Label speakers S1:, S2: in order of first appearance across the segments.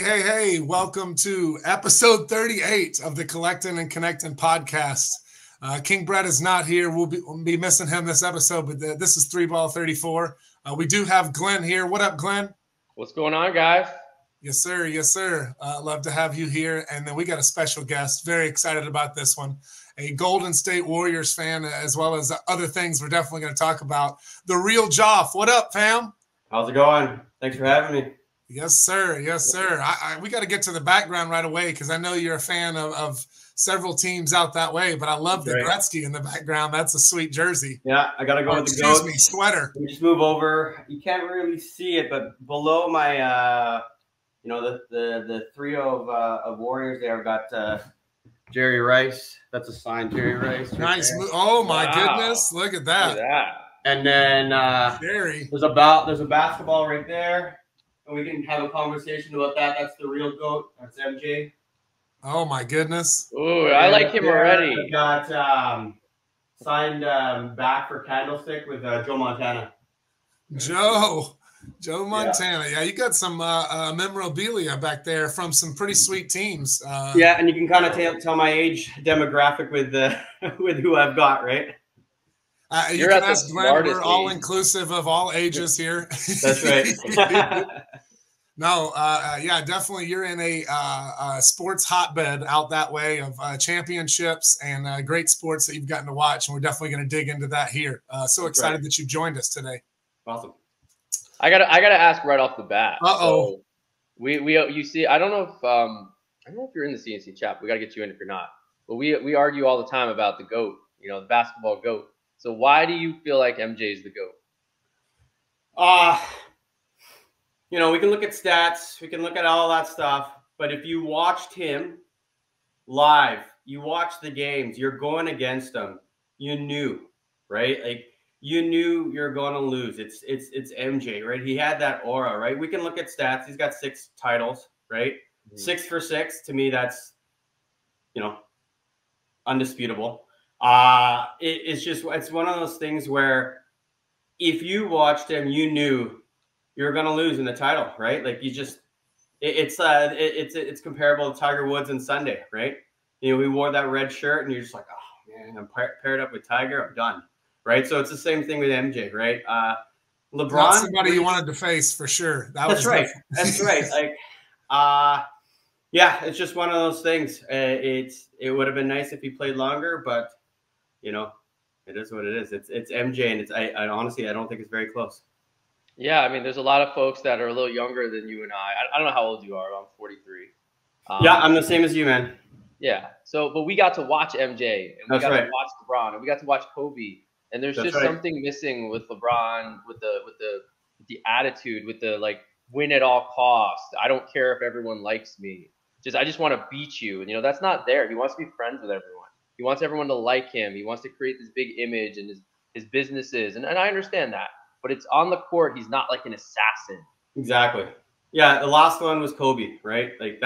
S1: Hey, welcome to episode 38 of the Collectin and Connectin Podcast. King Brett is not here. We'll be missing him this episode, but this is 3Ball34. We do have Glenn here. What up, Glenn?
S2: What's going on, guys?
S1: Yes, sir. Love to have you here. And then we got a special guest. Very excited about this one. A Golden State Warriors fan, as well as other things we're definitely going to talk about. The real Joff. What up, fam?
S3: How's it going? Thanks for having me.
S1: Yes, sir. We got to get to the background right away because I know you're a fan of several teams out that way, but I love the Gretzky in the background. That's a sweet jersey.
S3: Yeah, I got to go with the goat.
S1: Sweater.
S3: Let me just move over. You can't really see it, but below my, the trio of Warriors there, I've got Jerry Rice. That's a signed Jerry Rice.
S1: Nice. Oh, my goodness. Look at that.
S2: Look at that.
S3: And then
S1: Jerry.
S3: there's a basketball right there. And we can have a conversation about that. That's the real GOAT. That's MJ.
S1: Oh, my goodness.
S2: Ooh, I like him already.
S3: I got signed back for Candlestick with Joe Montana.
S1: Joe Montana. Yeah, you got some memorabilia back there from some pretty sweet teams.
S3: Yeah, and you can kind of tell my age demographic with with who I've got, right?
S1: You can ask Glenn. We're all inclusive of all ages here.
S3: That's right.
S1: No, definitely. You're in a sports hotbed out that way of championships and great sports that you've gotten to watch, and we're definitely going to dig into that here. So excited that you joined us today.
S3: Awesome.
S2: I gotta ask right off the bat.
S1: So
S2: you see, I don't know if you're in the C&C chat. We gotta get you in if you're not. But we argue all the time about the GOAT. The basketball GOAT. So why do you feel like MJ is the GOAT?
S3: We can look at stats, we can look at all that stuff, but if you watched him live, you watched the games, you're going against him, you knew, right? Like you knew you're going to lose. It's MJ, right? He had that aura, right? We can look at stats. He's got 6 titles, right? Mm-hmm. 6 for 6 to me, that's undisputable. It's one of those things where if you watched him, you knew you're going to lose in the title, right? Like it's comparable to Tiger Woods and Sunday, right? We wore that red shirt and you're just like, oh man, I'm paired up with Tiger, I'm done, right? So it's the same thing with MJ, right? LeBron,
S1: that's somebody you wanted to face for sure. That's right.
S3: Like, it's just one of those things. It would have been nice if he played longer, but it is what it is. It's MJ, and I honestly, I don't think it's very close.
S2: Yeah, I mean, there's a lot of folks that are a little younger than you and I. I don't know how old you are. I'm 43.
S3: Yeah, I'm the same as you, man.
S2: Yeah. So, but we got to watch MJ, and we got to watch LeBron, and we got to watch Kobe. And there's something missing with LeBron, with the attitude, with the win at all costs. I don't care if everyone likes me. I just want to beat you. And that's not there. He wants to be friends with everyone. He wants everyone to like him. He wants to create this big image and his businesses. And I understand that. But it's on the court. He's not like an assassin.
S3: Exactly. Yeah, the last one was Kobe, right? Like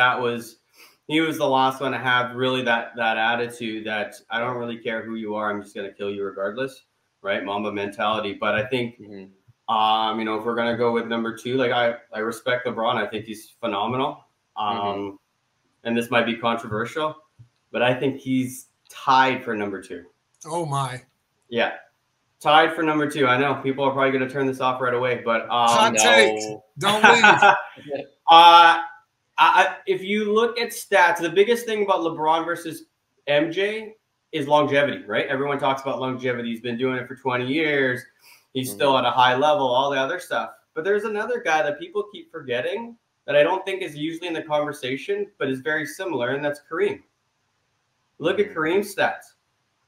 S3: he was the last one to have really that attitude that I don't really care who you are. I'm just going to kill you regardless, right? Mamba mentality. But I think, if we're going to go with number 2, I respect LeBron. I think he's phenomenal. And this might be controversial, but I think he's tied for number 2.
S1: Oh my.
S3: Yeah. Tied for number 2. I know people are probably going to turn this off right away, but
S1: hot take. Don't leave.
S3: If you look at stats, the biggest thing about LeBron versus MJ is longevity, right? Everyone talks about longevity. He's been doing it for 20 years. He's still at a high level, all the other stuff. But there's another guy that people keep forgetting that I don't think is usually in the conversation, but is very similar, and that's Kareem. Look at Kareem's stats.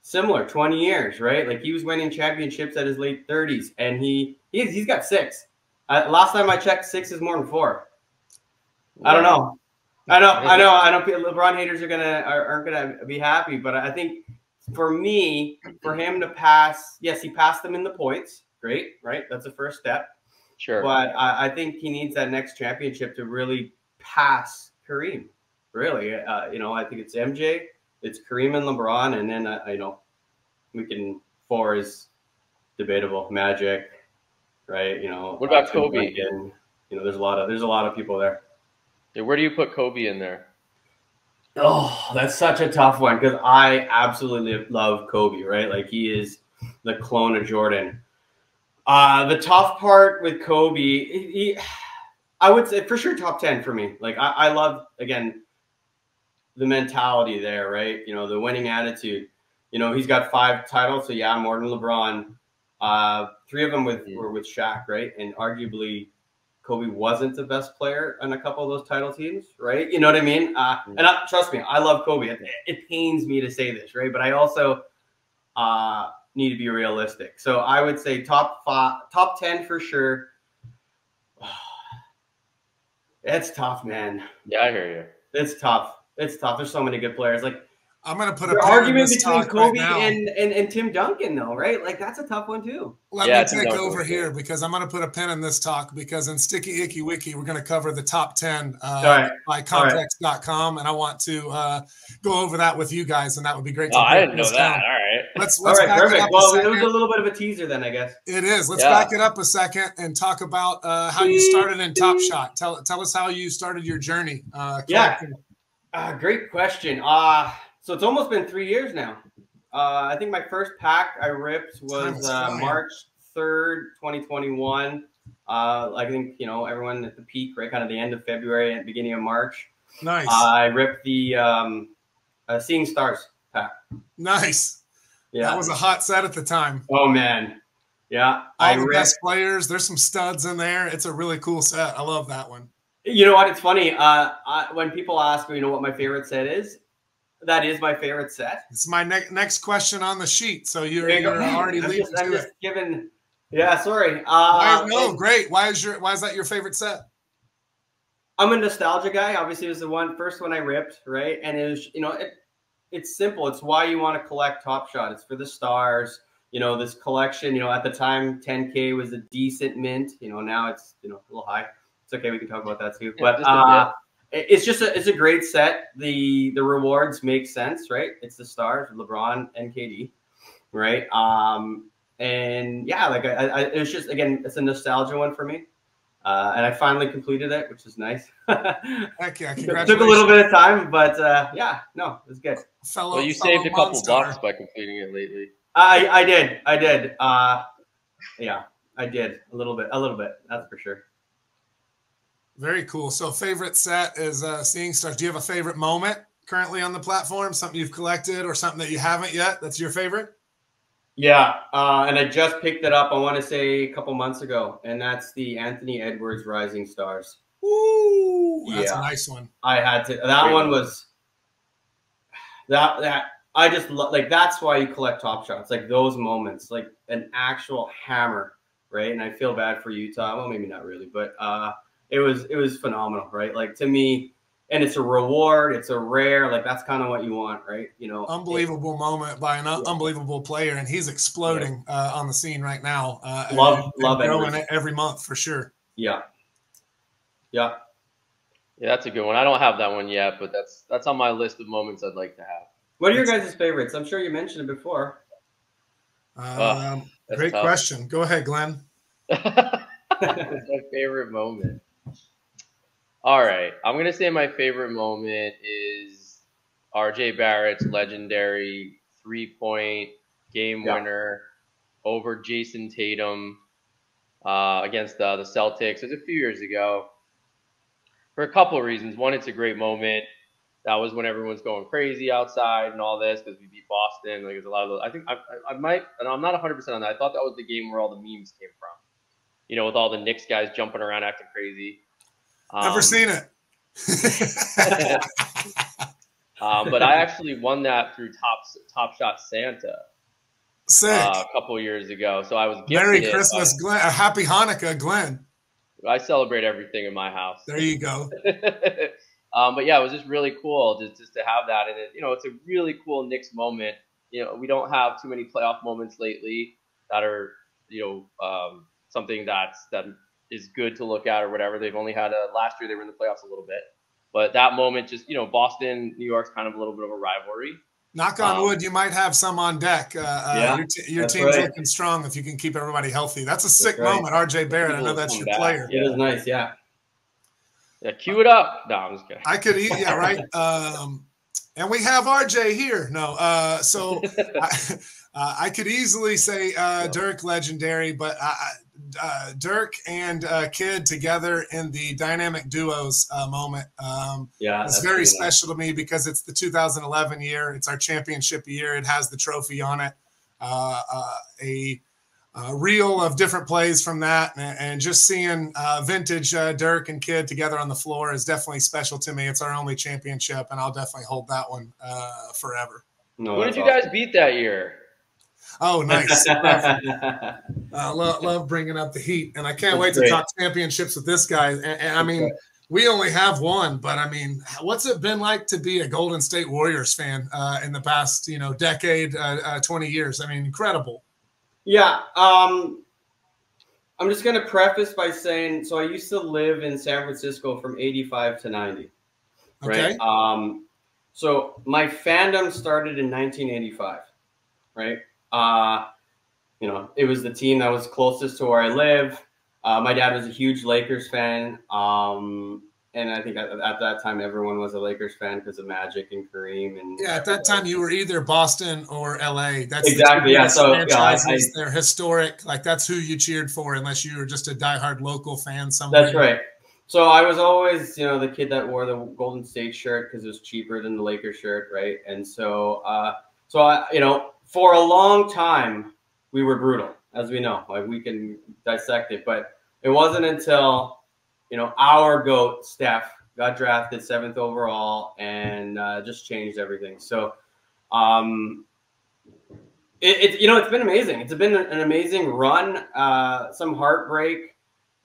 S3: Similar, 20 years, right? Like he was winning championships at his late 30s, and he's got 6. Last time I checked, 6 is more than 4. I don't know. I know. LeBron haters aren't gonna be happy, but I think for him to pass, yes, he passed them in the points. Great, right? That's the first step.
S2: Sure.
S3: But I think he needs that next championship to really pass Kareem. Really, I think it's MJ. It's Kareem and LeBron, and then we can 4 is debatable. Magic, right?
S2: What about Kobe?
S3: There's a lot of people there.
S2: Yeah, where do you put Kobe in there?
S3: Oh, that's such a tough one because I absolutely love Kobe, right? Like he is the clone of Jordan. The tough part with Kobe, I would say for sure top 10 for me. Like I love, again, the mentality there, right? You know, the winning attitude. You know, he's got 5 titles, so yeah, more than LeBron. 3 of them were with Shaq, right? And arguably Kobe wasn't the best player on a couple of those title teams, right? You know what I mean? Trust me, I love Kobe. It pains me to say this, right? But I also need to be realistic. So I would say top 10 for sure. It's tough, man.
S2: Yeah, I hear you.
S3: It's tough. It's tough. There's so many good players. Like
S1: I'm going to put a
S3: argument between Kobe and Tim Duncan, though, right? Like that's a tough one too.
S1: Let me take over here because I'm going to put a pin in this talk because in Sticky Icky Wiki we're going to cover the top 10 by context.com, and I want to go over that with you guys, and that would be great.
S2: I didn't know that. All right.
S1: Let's
S3: back perfect. It up well, it was a little bit of a teaser then, I guess.
S1: It is. Let's back it up a second and talk about how you started in Top Shot. Tell us how you started your journey.
S3: Great question. So it's almost been 3 years now. I think my first pack I ripped was March 3rd, 2021. I think, you know, everyone at the peak, right? Kind of the end of February and beginning of March.
S1: Nice.
S3: I ripped the Seeing Stars pack.
S1: Nice. Yeah. That was a hot set at the time.
S3: Oh, man. Yeah.
S1: All the best players. There's some studs in there. It's a really cool set. I love that one.
S3: You know what? It's funny. When people ask me, you know, what my favorite set is, that is my favorite set.
S1: It's my next question on the sheet. So you're already leading to it.
S3: Giving, yeah, sorry.
S1: Great. Why is that your favorite set?
S3: I'm a nostalgia guy. Obviously, it was the first one I ripped, right? And it was, you know, it's simple. It's why you want to collect Top Shot. It's for the stars. You know, this collection, you know, at the time, 10K was a decent mint. You know, now it's, you know, a little high. It's okay. We can talk about that too. But it's a great set. The rewards make sense, right? It's the stars, LeBron and KD, right? And yeah, like it's just, again, it's a nostalgia one for me. And I finally completed it, which is nice.
S1: Heck yeah, congratulations.
S3: It took a little bit of time, but yeah, no, it was good.
S2: Well, you saved a couple bucks by completing it lately.
S3: I did. Yeah, I did a little bit. That's for sure.
S1: Very cool. So favorite set is Seeing Stars. Do you have a favorite moment currently on the platform? Something you've collected or something that you haven't yet that's your favorite?
S3: Yeah, and I just picked it up, I want to say a couple months ago, and that's the Anthony Edwards Rising Stars.
S1: Ooh, that's a nice one.
S3: I had to. That one was that I just like. That's why you collect Top Shots, like those moments, like an actual hammer, right? And I feel bad for Utah. Well, maybe not really, but it was phenomenal, right? Like to me. And it's a reward. It's a rare. Like that's kind of what you want, right? You know,
S1: unbelievable moment by an unbelievable player, and he's exploding on the scene right now.
S3: Love
S1: growing it every month for sure.
S3: Yeah.
S2: That's a good one. I don't have that one yet, but that's on my list of moments I'd like to have.
S3: What are your guys' favorites? I'm sure you mentioned it before.
S1: Great question. Go ahead, Glenn.
S2: What's my favorite moment? All right, I'm going to say my favorite moment is RJ Barrett's legendary three-point game winner over Jason Tatum against the Celtics. It was a few years ago for a couple of reasons. One, it's a great moment. That was when everyone's going crazy outside and all this because we beat Boston. Like there's a lot of those. I think I might, and I'm not 100% on that. I thought that was the game where all the memes came from. You know, with all the Knicks guys jumping around acting crazy.
S1: Never seen it.
S2: But I actually won that through Top Shot Santa.
S1: Sick.
S2: A couple years ago. So I was gifted
S1: Merry Christmas, Glenn. Happy Hanukkah, Glenn.
S2: I celebrate everything in my house.
S1: There you go.
S2: But yeah, it was just really cool just to have that. And it's a really cool Knicks moment. You know, we don't have too many playoff moments lately that are, something that is good to look at or whatever. They've only had last year they were in the playoffs a little bit, but that moment just, Boston, New York's kind of a little bit of a rivalry.
S1: Knock on wood, you might have some on deck. Your team's looking strong if you can keep everybody healthy. That's a sick moment, RJ Barrett. I know that's your player.
S3: It is nice, yeah.
S2: Yeah, cue it up. No, I'm just kidding.
S1: I could eat. Yeah, right. And we have RJ here. No, so I could easily say Dirk legendary, but Dirk and Kid together in the dynamic duos moment is very special to me because it's the 2011 year. It's our championship year. It has the trophy on it. A reel of different plays from that, and just seeing vintage Dirk and Kid together on the floor is definitely special to me. It's our only championship, and I'll definitely hold that one forever.
S2: No, who did you guys beat that year?
S1: Oh, nice. Love bringing up the Heat, and I can't wait to talk championships with this guy. And I mean, we only have one, but I mean, what's it been like to be a Golden State Warriors fan in the past, decade, 20 years? I mean, incredible.
S3: Yeah, I'm just going to preface by saying, so I used to live in San Francisco from 85 to 90, right? Okay. So my fandom started in 1985, right? It was the team that was closest to where I live. My dad was a huge Lakers fan. And I think at that time, everyone was a Lakers fan because of Magic and Kareem. And
S1: yeah, at that time, you were either Boston or LA. That's
S3: exactly, yeah. So
S1: they're historic. Like, that's who you cheered for, unless you were just a diehard local fan somewhere.
S3: That's right. So I was always, the kid that wore the Golden State shirt because it was cheaper than the Lakers shirt, right? And so, for a long time, we were brutal, as we know. Like, we can dissect it, but it wasn't until our GOAT, Steph, got drafted 7th overall and just changed everything. So it's been amazing. It's been an amazing run. Some heartbreak,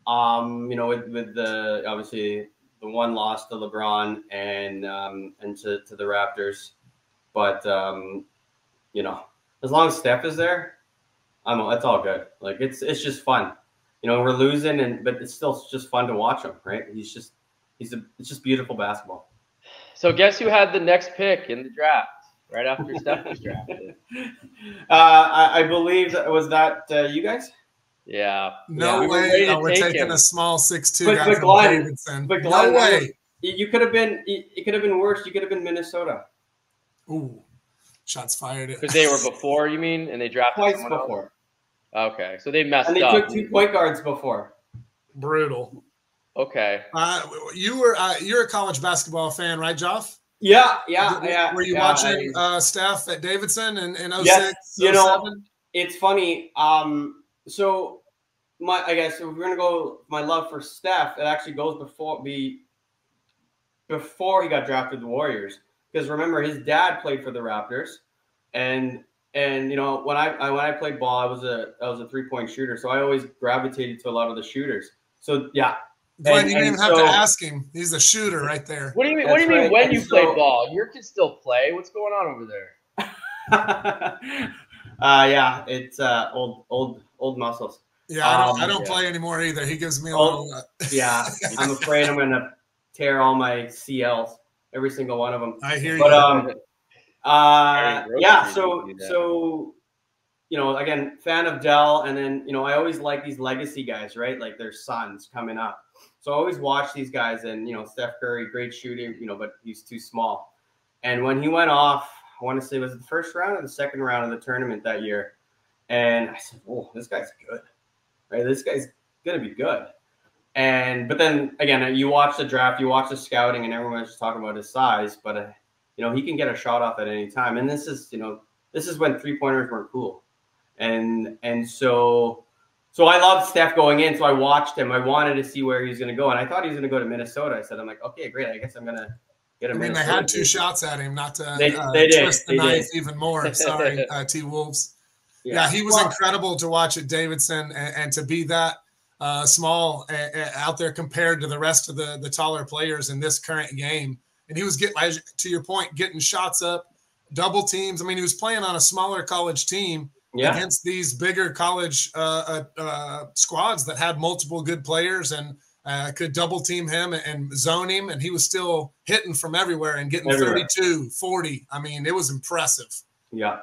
S3: with the obviously the one loss to LeBron and to the Raptors. But as long as Steph is there, it's all good. Like, it's just fun. We're losing, but it's still just fun to watch him, right? It's just beautiful basketball.
S2: So guess who had the next pick in the draft right after Steph was drafted?
S3: I believe was that you guys?
S2: Yeah.
S1: No way. We're taking a small 6'2" guy from
S3: Glenn,
S1: Davidson.
S3: But Glenn,
S1: no way.
S3: It could have been worse. You could have been Minnesota.
S1: Ooh, shots fired.
S2: Because they were before, you mean, and they drafted
S3: twice
S2: someone
S3: before.
S2: Else? Okay, so they messed up.
S3: And they took 2 point guards before.
S1: Brutal.
S2: Okay.
S1: You're a college basketball fan, right, Joff?
S3: Yeah.
S1: Were you watching Steph at Davidson in 06?
S3: Yes.
S1: 07?
S3: It's funny. So I guess if we're gonna go, my love for Steph, it actually goes before he got drafted to the Warriors. Because remember, his dad played for the Raptors, and when I played ball, I was a 3-point shooter, so I always gravitated to a lot of the shooters. So yeah,
S1: Glenn, you didn't even have to ask him. He's a shooter right there.
S2: What do you mean? What do you mean when you played ball? Your kids still play. What's going on over there?
S3: Yeah, it's old muscles.
S1: Yeah, I don't play anymore either. He gives me a little.
S3: Yeah, I'm afraid I'm gonna tear all my CLs, every single one of them.
S1: I hear you.
S3: But so again, fan of Dell, and then I always like these legacy guys, right? Like their sons coming up. So I always watch these guys, and Steph Curry, great shooting, but he's too small. And when he went off, I want to say, was it the first round or the second round of the tournament that year? And I said, "Oh, this guy's good, right? This guy's gonna be good." But then again, you watch the draft, you watch the scouting, and everyone's just talking about his size, but he can get a shot off at any time. And this is when 3-pointers weren't cool. And so I loved Steph going in. So I watched him. I wanted to see where he was going to go. And I thought he was going to go to Minnesota. I said, I'm like, okay, great. I guess I'm going to get him.
S1: I mean, they had 2 shots at him, not to
S3: they
S1: twist the knife
S3: did.
S1: even more. Sorry, T-Wolves. Yeah, he was incredible to watch at Davidson, and to be that small out there compared to the rest of the taller players in this current game. And he was getting, to your point, getting shots up, double teams. I mean, he was playing on a smaller college team against these bigger college squads that had multiple good players and could double team him and zone him. And he was still hitting from everywhere and getting 32, 40. I mean, it was impressive.
S3: Yeah.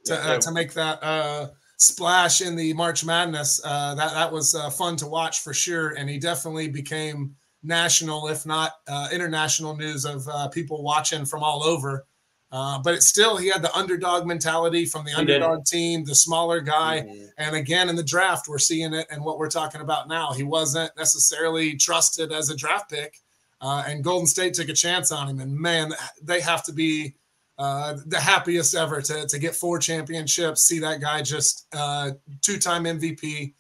S1: To make that splash in the March Madness, that was fun to watch for sure. And he definitely became national, if not international news of people watching from all over. But it's still, he had the underdog mentality from the underdog team, the smaller guy. And again, in the draft, we're seeing it and what we're talking about now. He wasn't necessarily trusted as a draft pick, and Golden State took a chance on him. And man, they have to be the happiest ever to get 4 championships. See that guy just 2-time MVP.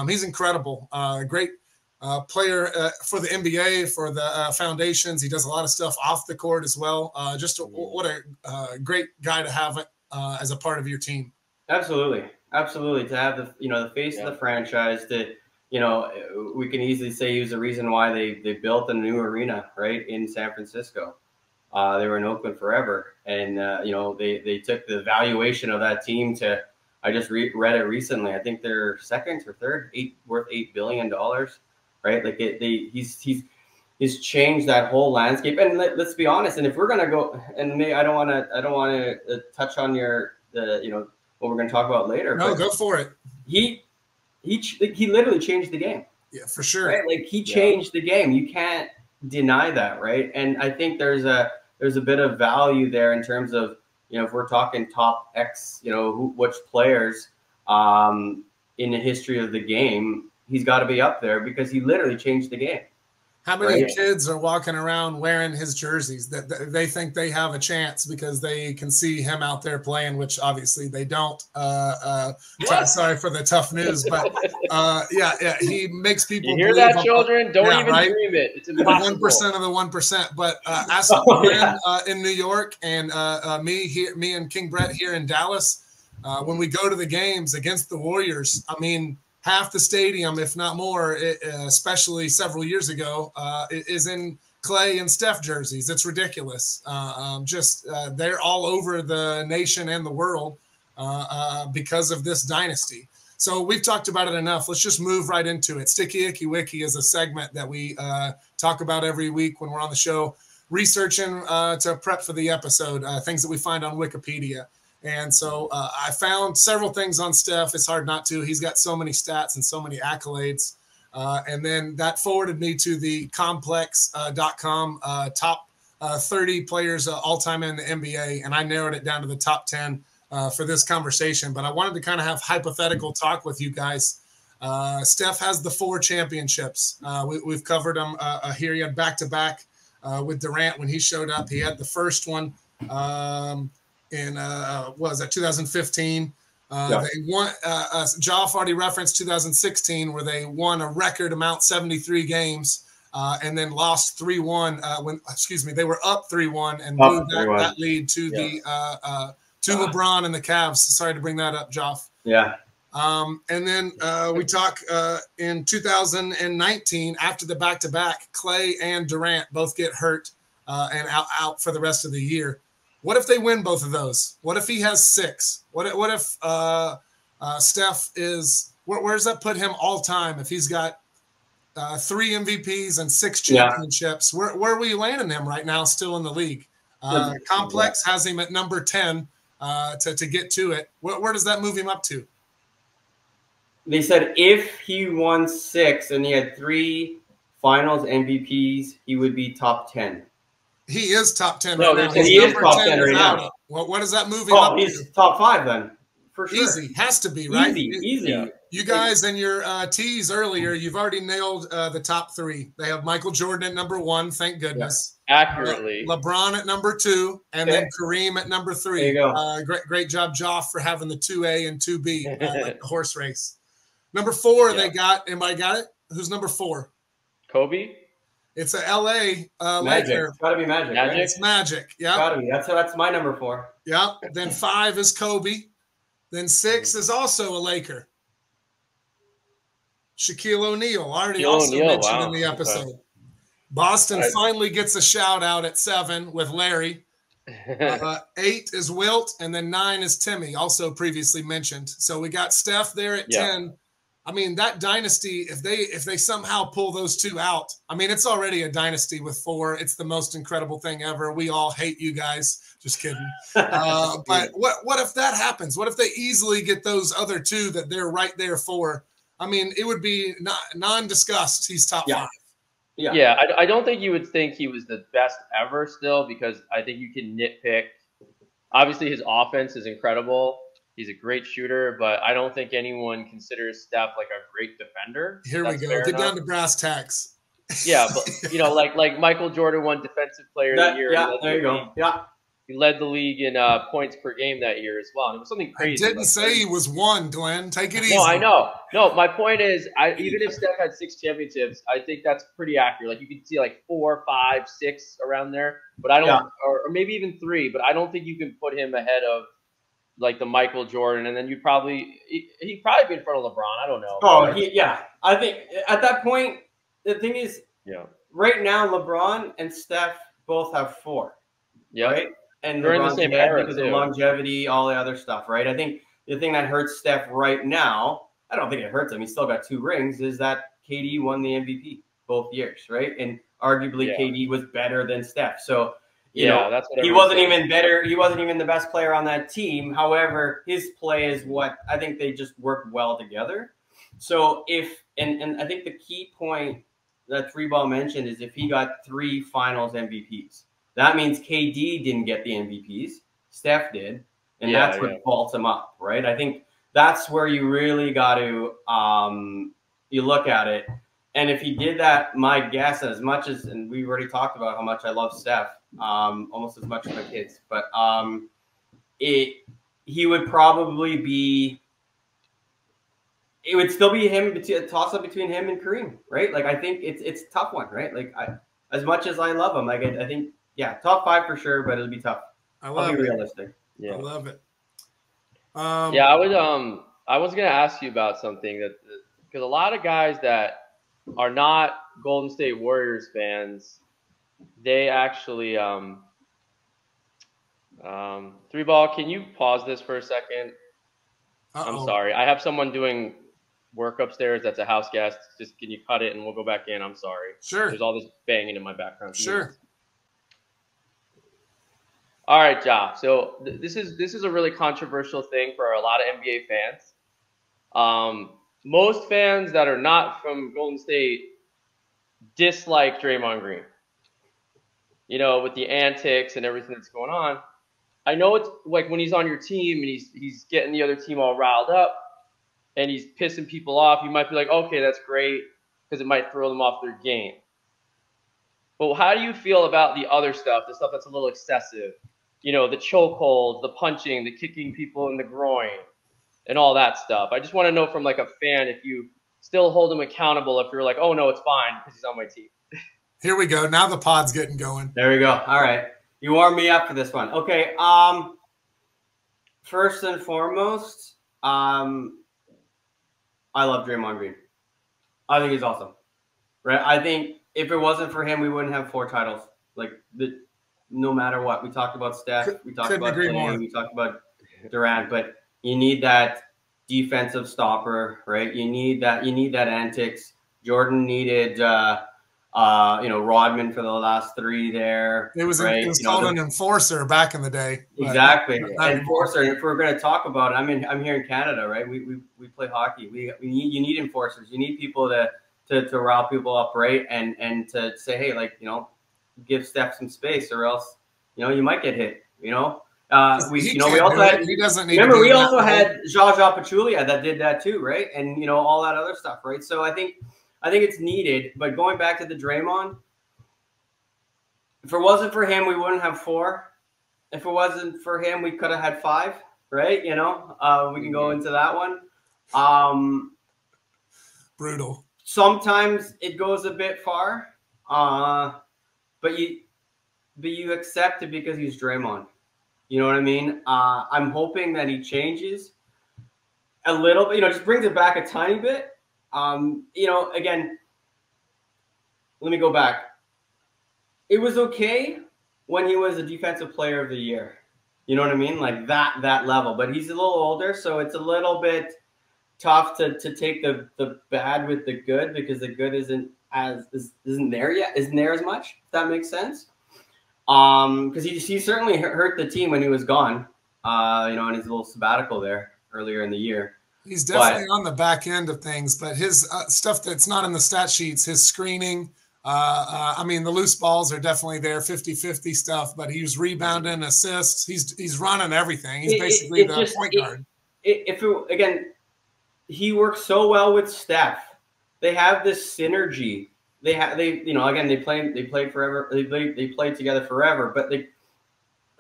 S1: He's incredible. Great player for the NBA, for the foundations. He does a lot of stuff off the court as well. What a great guy to have as a part of your team.
S3: Absolutely. To have the face of the franchise. That we can easily say he was the reason why they built a new arena right in San Francisco. They were in Oakland forever, and they took the valuation of that team to. I just read it recently. I think they're second or third, worth $8 billion. Right, like he's changed that whole landscape. And let's be honest. And if we're gonna go, and I don't want to touch on what we're gonna talk about later.
S1: No, go for it.
S3: He literally changed the game.
S1: Yeah, for sure.
S3: Right, like he changed the game. You can't deny that, right? And I think there's a bit of value there in terms of if we're talking top X, which players in the history of the game. He's got to be up there because he literally changed the game.
S1: How many kids are walking around wearing his jerseys that they think they have a chance because they can see him out there playing, which obviously they don't. Sorry for the tough news, but he makes people.
S2: You hear that, children? Don't even dream it. It's impossible.
S1: 1% of the 1%. But as a friend in New York and me and King Brett here in Dallas, when we go to the games against the Warriors, I mean. Half the stadium, if not more, especially several years ago, is in Clay and Steph jerseys. It's ridiculous. They're all over the nation and the world because of this dynasty. So we've talked about it enough. Let's just move right into it. Sticky Icky Wiki is a segment that we talk about every week when we're on the show, researching to prep for the episode, things that we find on Wikipedia. And so I found several things on Steph. It's hard not to. He's got so many stats and so many accolades. And then that forwarded me to the complex.com top 30 players all-time in the NBA. And I narrowed it down to the top 10 for this conversation. But I wanted to kind of have hypothetical talk with you guys. Steph has the 4 championships. We've covered them here. He had back-to-back with Durant when he showed up. He had the first one. In 2015? They won. Joff already referenced 2016, where they won a record amount, 73 games, and then lost 3-1. They were up 3-1 and moved that lead to LeBron and the Cavs. Sorry to bring that up, Joff.
S3: Yeah.
S1: And then we talk in 2019 after the back-to-back, Clay and Durant both get hurt and out for the rest of the year. What if they win both of those? What if he has 6? What if Steph is – where does that put him all time if he's got 3 MVPs and 6 championships? Where are we landing him right now still in the league? Complex has him at number 10 to get to it. Where does that move him up to?
S3: They said if he won 6 and he had 3 finals MVPs, he would be top 10.
S1: He is top 10
S3: right now. He is top 10 right now.
S1: Well, what does that move him up
S3: he's
S1: to?
S3: Top 5 then, for sure.
S1: Easy. Has to be, right?
S3: Easy.
S1: Yeah. You guys in your tease earlier, you've already nailed the top 3. They have Michael Jordan at number 1, thank goodness.
S2: Yeah. Accurately.
S1: LeBron at number 2, and then Kareem at number 3.
S3: There you go.
S1: Great job, Joff, for having the 2A and 2B like the horse race. Number 4, they got – anybody got it? Who's number 4?
S2: Kobe?
S1: It's a L.A.
S3: Magic.
S1: Laker.
S3: It's got to be Magic. Right?
S1: It's Magic. Yeah.
S3: Got to be. That's my number 4.
S1: Yeah. Then 5 is Kobe. Then 6 is also a Laker. Shaquille O'Neal. Already mentioned in the episode. Okay. Boston finally gets a shout out at 7 with Larry. 8 is Wilt, and then 9 is Timmy, also previously mentioned. So we got Steph there at 10. I mean, that dynasty, if they somehow pull those 2 out, I mean, it's already a dynasty with 4. It's the most incredible thing ever. We all hate you guys. Just kidding. But what if that happens? What if they easily get those other 2 that they're right there for? I mean, it would be non-discussed. He's top 5.
S2: Yeah. I don't think you would think he was the best ever still, because I think you can nitpick. Obviously, his offense is incredible. He's a great shooter, but I don't think anyone considers Steph like a great defender.
S1: Here we go. Get down to brass tacks.
S2: Yeah, but like Michael Jordan won Defensive Player of the Year.
S3: Yeah, there you go. Yeah.
S2: He led the league in points per game that year as well. And it was something crazy.
S1: I didn't say he was one, Glenn. Take it easy.
S2: No, I know. No, my point is, even if Steph had 6 championships, I think that's pretty accurate. Like, you could see like 4, 5, 6 around there. But I don't, or maybe even 3. But I don't think you can put him ahead of like the Michael Jordan. And then he'd probably be in front of LeBron. I don't know.
S3: Oh, yeah. I think at that point, the thing is, right now, LeBron and Steph both have 4.
S2: Yeah.
S3: Right? And
S2: they're in the same era
S3: because of longevity, all the other stuff, right? I think the thing that hurts Steph right now, I don't think it hurts him. He's still got 2 rings, is that KD won the MVP both years, right? And arguably KD was better than Steph. So, you know,
S2: that's what
S3: he wasn't even better. He wasn't even the best player on that team. However, his play is what I think they just work well together. So and I think the key point that 3Ball mentioned is if he got 3 finals MVPs. That means KD didn't get the MVPs. Steph did. And that's what vaults him up, right? I think that's where you really got to you look at it. And if he did that, my guess, as much as, and we've already talked about how much I love Steph, almost as much as my kids, but he would probably be, it would still be him, a toss-up between him and Kareem, right? Like, I think it's a tough one, right? Like, as much as I love him, like, I think, top 5 for sure, but it'll be tough. I'll be realistic.
S1: Yeah, I love it.
S2: I would. I was gonna ask you about something because a lot of guys that are not Golden State Warriors fans, they actually 3Ball. Can you pause this for a second? I'm sorry. I have someone doing work upstairs. That's a house guest. Just can you cut it and we'll go back in? I'm sorry.
S1: Sure.
S2: There's all this banging in my background.
S1: Sure.
S2: All right, Ja. So this is a really controversial thing for a lot of NBA fans. Most fans that are not from Golden State dislike Draymond Green. You know, with the antics and everything that's going on. I know it's like when he's on your team and he's getting the other team all riled up and he's pissing people off, you might be like, okay, that's great, because it might throw them off their game. But how do you feel about the other stuff, the stuff that's a little excessive? You know, the chokeholds, the punching, the kicking people in the groin, and all that stuff. I just want to know from like a fan if you still hold him accountable, if you're like, oh, no, it's fine because he's on my team.
S1: Here we go. Now the pod's getting going.
S3: There we go. All right. You warmed me up for this one. Okay. First and foremost, I love Draymond Green. I think he's awesome. Right? I think if it wasn't for him, we wouldn't have 4 titles. Like, no matter what. We talked about Steph. We talked about Clay. We talked about Durant. But you need that defensive stopper, right? You need that antics. Jordan needed Rodman for the last 3 there.
S1: It was called an enforcer back in the day.
S3: Exactly. Enforcer. If we're going to talk about it, I'm here in Canada, right? We play hockey. You need enforcers. You need people to rile people up, right? And to say, hey, like, give Steph some space, or else, you might get hit. We also had. He doesn't need. Remember, we also had Jaja Pachulia that did that too, right? And all that other stuff, right? So I think it's needed. But going back to the Draymond, if it wasn't for him, we wouldn't have 4. If it wasn't for him, we could have had 5, right? We can go into that one.
S1: Brutal. Sometimes
S3: it goes a bit far. But you accept it because he's Draymond. You know what I mean? I'm hoping that he changes a little bit. Just brings it back a tiny bit. Again, let me go back. It was okay when he was a Defensive Player of the Year. You know what I mean? Like that level. But he's a little older, so it's a little bit tough to take the bad with the good, because the good isn't there yet, isn't there as much, if that makes sense. Because he certainly hurt the team when he was gone, in his little sabbatical there earlier in the year.
S1: He's definitely on the back end of things, but his stuff that's not in the stat sheets, his screening, I mean, the loose balls are definitely there, 50-50 stuff, but he was rebounding, assists. He's running everything. He's basically the point guard.
S3: Again, he works so well with Steph. They have this synergy. They played forever. They played together forever. But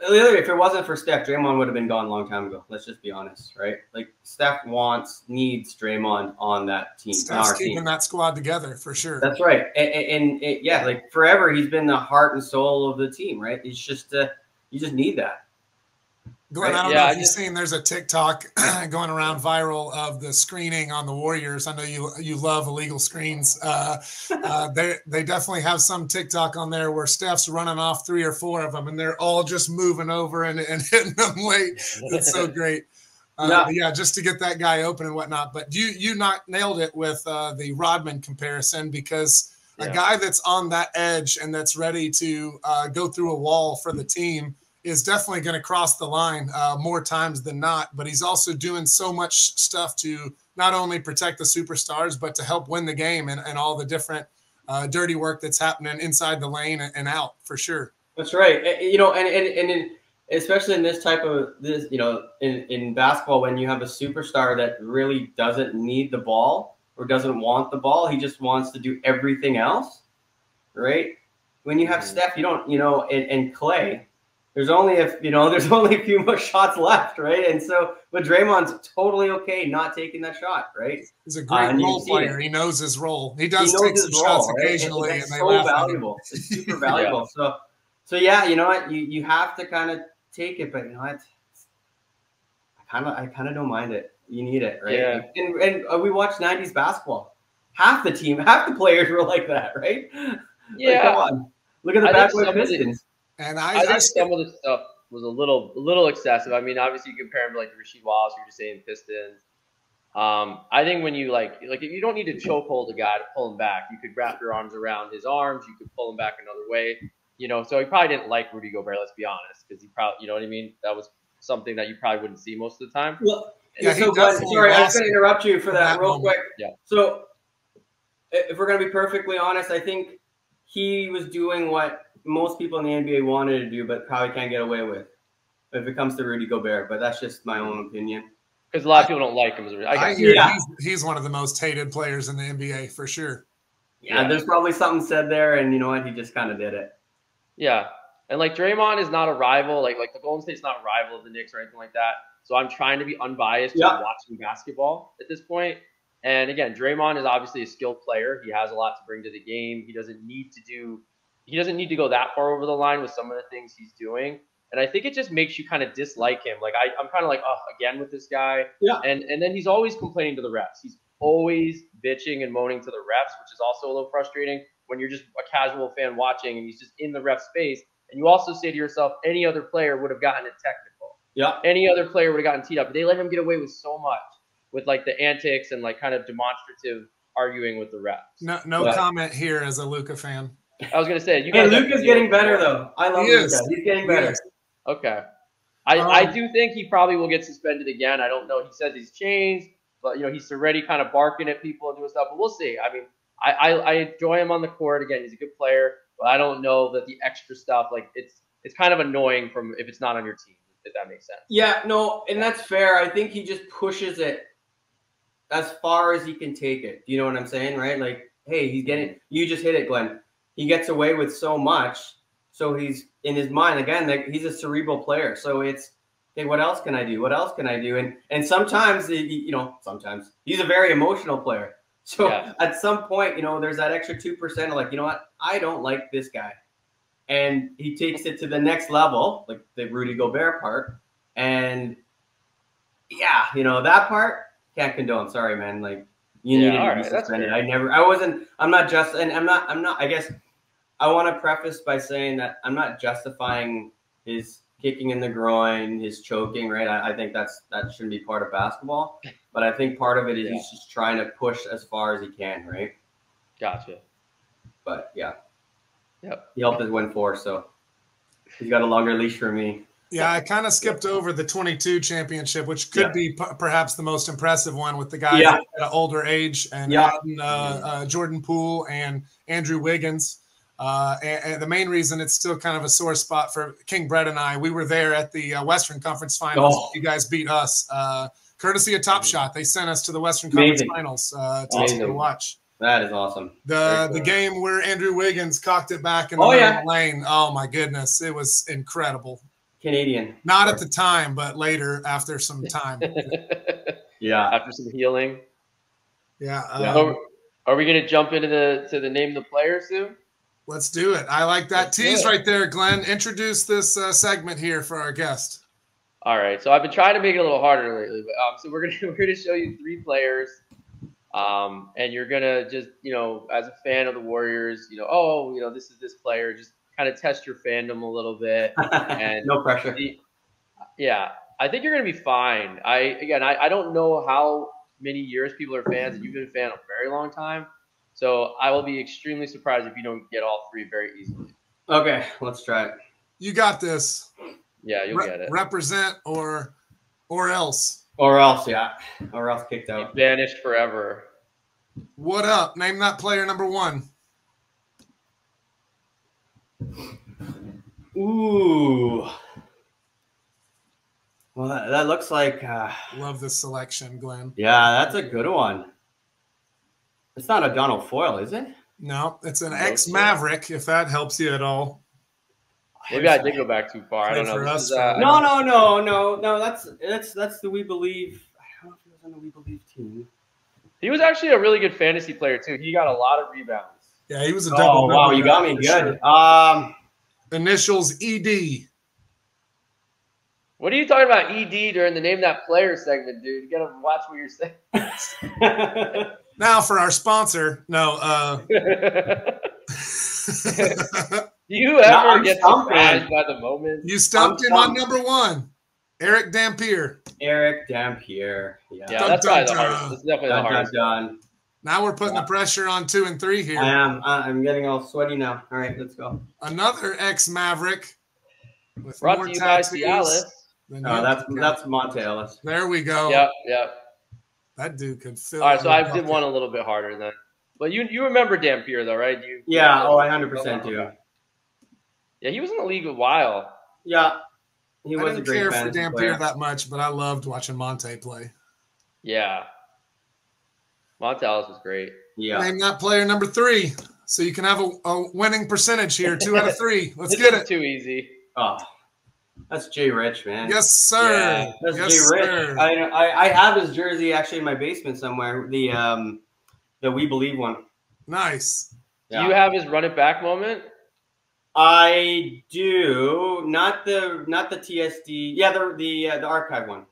S3: literally, if it wasn't for Steph, Draymond would have been gone a long time ago. Let's just be honest, right? Like Steph needs Draymond on that team.
S1: Steph's keeping that squad together for sure.
S3: That's right. And like forever, he's been the heart and soul of the team, right? It's just you just need that.
S1: Glenn, I don't know if you've seen, there's a TikTok going around viral of the screening on the Warriors. I know you love illegal screens. They definitely have some TikTok on there where Steph's running off 3 or 4 of them, and they're all just moving over and hitting them late. It's so great. Just to get that guy open and whatnot. But you nailed it with the Rodman comparison, because a guy that's on that edge and that's ready to go through a wall for the team is definitely going to cross the line more times than not, but he's also doing so much stuff to not only protect the superstars, but to help win the game and all the different dirty work that's happening inside the lane and out, for sure.
S3: That's right. Especially in this type of in basketball, when you have a superstar that really doesn't need the ball or doesn't want the ball, he just wants to do everything else, right? When you have Steph, you don't, and Clay, there's only a few more shots left, right? And so, but Draymond's totally okay not taking that shot, right?
S1: He's a great role player. He knows his role. He does take some shots occasionally, and they
S3: so valuable. It's super valuable. So yeah, you know what? You have to kind of take it, but you know what? I kind of don't mind it. You need it, right?
S2: Yeah.
S3: And we watched 90s basketball. Half the players were like that, right?
S2: Yeah.
S3: Like, come on. Look at the Backward Pistons.
S1: And
S2: I think some of the stuff was a little excessive. I mean, obviously you compare him to like the Rasheed Wallace, you're just saying Pistons. I think when you like if you don't need to chokehold a guy to pull him back, you could wrap your arms around his arms, you could pull him back another way. So he probably didn't like Rudy Gobert, let's be honest, because he probably, you know what I mean? That was something that you probably wouldn't see most of the time.
S3: Well, sorry, I was going to interrupt you for that real quick.
S2: Yeah.
S3: So if we're going to be perfectly honest, I think he was doing what most people in the NBA wanted to do, but probably can't get away with if it comes to Rudy Gobert. But that's just my own opinion.
S2: Because a lot of people don't like him.
S1: He's one of the most hated players in the NBA for sure.
S3: Yeah, there's probably something said there, and you know what? He just kind of did it.
S2: Yeah, and like Draymond is not a rival. Like the Golden State's not a rival of the Knicks or anything like that. So I'm trying to be unbiased just watching basketball at this point. And again, Draymond is obviously a skilled player. He has a lot to bring to the game. He doesn't need to go that far over the line with some of the things he's doing. And I think it just makes you kind of dislike him. Like I'm kind of like, oh, again with this guy.
S3: Yeah.
S2: And then he's always complaining to the refs. He's always bitching and moaning to the refs, which is also a little frustrating when you're just a casual fan watching and he's just in the ref space. And you also say to yourself, any other player would have gotten it technical.
S3: Yeah.
S2: Any other player would have gotten teed up. But they let him get away with so much with like the antics and like kind of demonstrative arguing with the refs.
S1: No comment here as a Luka fan.
S2: I was going to say,
S3: Luka's getting better though. I love Luka. He's getting better.
S2: Okay. I do think he probably will get suspended again. I don't know. He says he's changed, but he's already kind of barking at people and doing stuff. But we'll see. I mean, I enjoy him on the court. Again, he's a good player, but I don't know that the extra stuff, like it's kind of annoying if it's not on your team, if that makes sense.
S3: Yeah, no, and that's fair. I think he just pushes it as far as he can take it. You know what I'm saying, right? Like, hey, you just hit it, Glenn. He gets away with so much. So he's in his mind again, like he's a cerebral player. So it's, hey, what else can I do? What else can I do? And sometimes, sometimes he's a very emotional player. So at some point, there's that extra 2% of like, you know what? I don't like this guy. And he takes it to the next level, like the Rudy Gobert part. And yeah, that part can't condone. Sorry, man. Like you needed to be suspended. I'm not, I guess I want to preface by saying that I'm not justifying his kicking in the groin, his choking, right? I think that shouldn't be part of basketball. But I think part of it is he's just trying to push as far as he can, right?
S2: Gotcha.
S3: But yeah.
S2: Yep.
S3: He helped us win 4, so he's got a longer leash for me.
S1: Yeah, I kind of skipped over the 22 championship, which could be perhaps the most impressive one with the guys at an older age and Jordan Poole and Andrew Wiggins. And the main reason it's still kind of a sore spot for King Brett and I, we were there at the Western Conference Finals. You guys beat us. Courtesy of Top Shot. They sent us to the Western Conference Finals to watch.
S3: That is awesome.
S1: The game where Andrew Wiggins cocked it back in the middle of the lane. Oh, my goodness. It was incredible.
S3: Canadian.
S1: Not at the time, but later after some time.
S2: After some healing.
S1: Yeah.
S2: Are we going to jump into the name of the player soon?
S1: Let's do it. I like that tease right there, Glenn. Introduce this segment here for our guest.
S2: All right. So I've been trying to make it a little harder lately, but so we're gonna show you 3 players, and you're gonna just as a fan of the Warriors, this is this player. Just kind of test your fandom a little bit. And
S3: no pressure.
S2: I think you're gonna be fine. I don't know how many years people are fans, and you've been a fan a very long time. So I will be extremely surprised if you don't get all 3 very easily.
S3: Okay, let's try it.
S1: You got this.
S2: Yeah, you'll get it.
S1: Represent or else.
S3: Or else, or else kicked out.
S2: Banished forever.
S1: What up? Name that player number 1.
S3: Ooh. Well, that looks like.
S1: Love this selection, Glenn.
S3: Yeah, that's a good one. It's not a Donald Foyle, is it?
S1: No, it's an ex-Maverick, if that helps you at all.
S2: Maybe I did go back too far. I don't know.
S3: No. That's the We Believe. I don't know if he was on the We Believe team.
S2: He was actually a really good fantasy player too. He got a lot of rebounds.
S1: Yeah, he was a double.
S3: Oh wow, you got me good.
S1: Sure. Initials ED.
S2: What are you talking about ED during the Name That Player segment, dude? You gotta watch what you're saying.
S1: Now for our sponsor. No.
S2: Do you ever get surprised by the moment?
S1: You stumped him on number 1. Eric Dampier.
S3: Eric Dampier. Yeah,
S2: that's probably the hardest. It's definitely the hardest.
S1: Now we're putting the pressure on 2 and 3 here.
S3: I am. I'm getting all sweaty now. All right, let's go.
S1: Another ex-Maverick.
S2: Brought to you by Cialis.
S3: That's Monte Ellis.
S1: There we go.
S2: Yep.
S1: That dude could fill.
S2: All right, so I did one a little bit harder then. But you remember Dampier though, right?
S3: I 100% do.
S2: Yeah, he was in the league a while.
S3: Yeah, he was
S1: I didn't care for Dampier that much, but I loved watching Monte play.
S2: Yeah, Monte Ellis was great.
S3: Yeah.
S1: Name that player number 3, so you can have a winning percentage here. 2 out of 3. Let's get it.
S2: Too easy.
S3: Oh, that's Jay Rich, man.
S1: Yes, sir.
S3: Yeah, that's Jay Rich. I have his jersey actually in my basement somewhere. The We Believe one.
S1: Nice.
S2: Yeah. Do you have his run it back moment?
S3: I do. Not the TSD. Yeah, the archive one.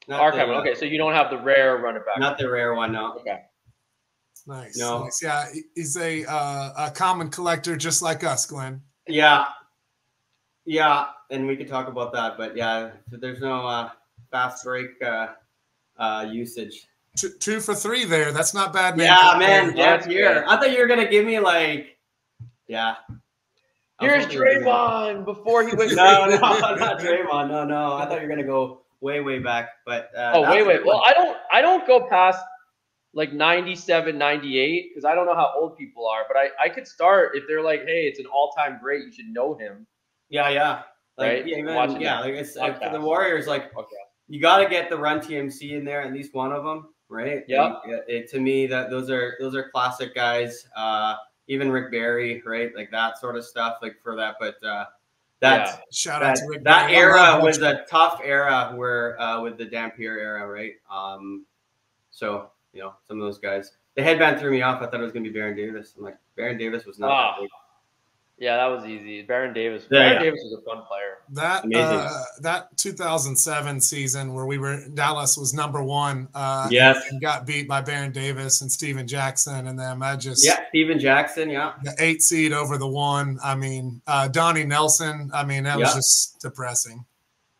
S2: Archive one. Okay, so you don't have the rare run it back.
S3: Not the rare one, no.
S2: Okay.
S1: Nice.
S3: No.
S1: Nice. Yeah, he's a common collector just like us, Glenn.
S3: Yeah. Yeah, and we could talk about that, but yeah, there's no fast break usage.
S1: 2 for 3 there. That's not bad, man.
S3: Yeah, man. Dampier. I thought you were gonna give me
S2: Here's Draymond before he went.
S3: No, not Draymond. No. I thought you were gonna go way back, but
S2: wait. Well, I don't go past like 97, 98 because I don't know how old people are, but I could start if they're like, hey, it's an all-time great, you should know him.
S3: Yeah.
S2: Right.
S3: It's for the Warriors. You got to get the Run TMC in there, at least one of them, right?
S2: Yeah.
S3: To me, those are classic guys. Even Rick Barry, right? Like that sort of stuff, like for that. But
S1: shout out to Rick
S3: that
S1: Barry.
S3: era was a tough era where with the Dampier era, right? So some of those guys. The headband threw me off. I thought it was gonna be Baron Davis. I'm like, Baron Davis was not that big.
S2: Yeah, that was easy. Baron Davis. Baron Davis was a fun player.
S1: That 2007 season where Dallas was number 1.
S3: Yes.
S1: And got beat by Baron Davis and Steven Jackson and them.
S3: Steven Jackson. Yeah.
S1: The 8 seed over the 1. I mean, Donnie Nelson. I mean, that was just depressing.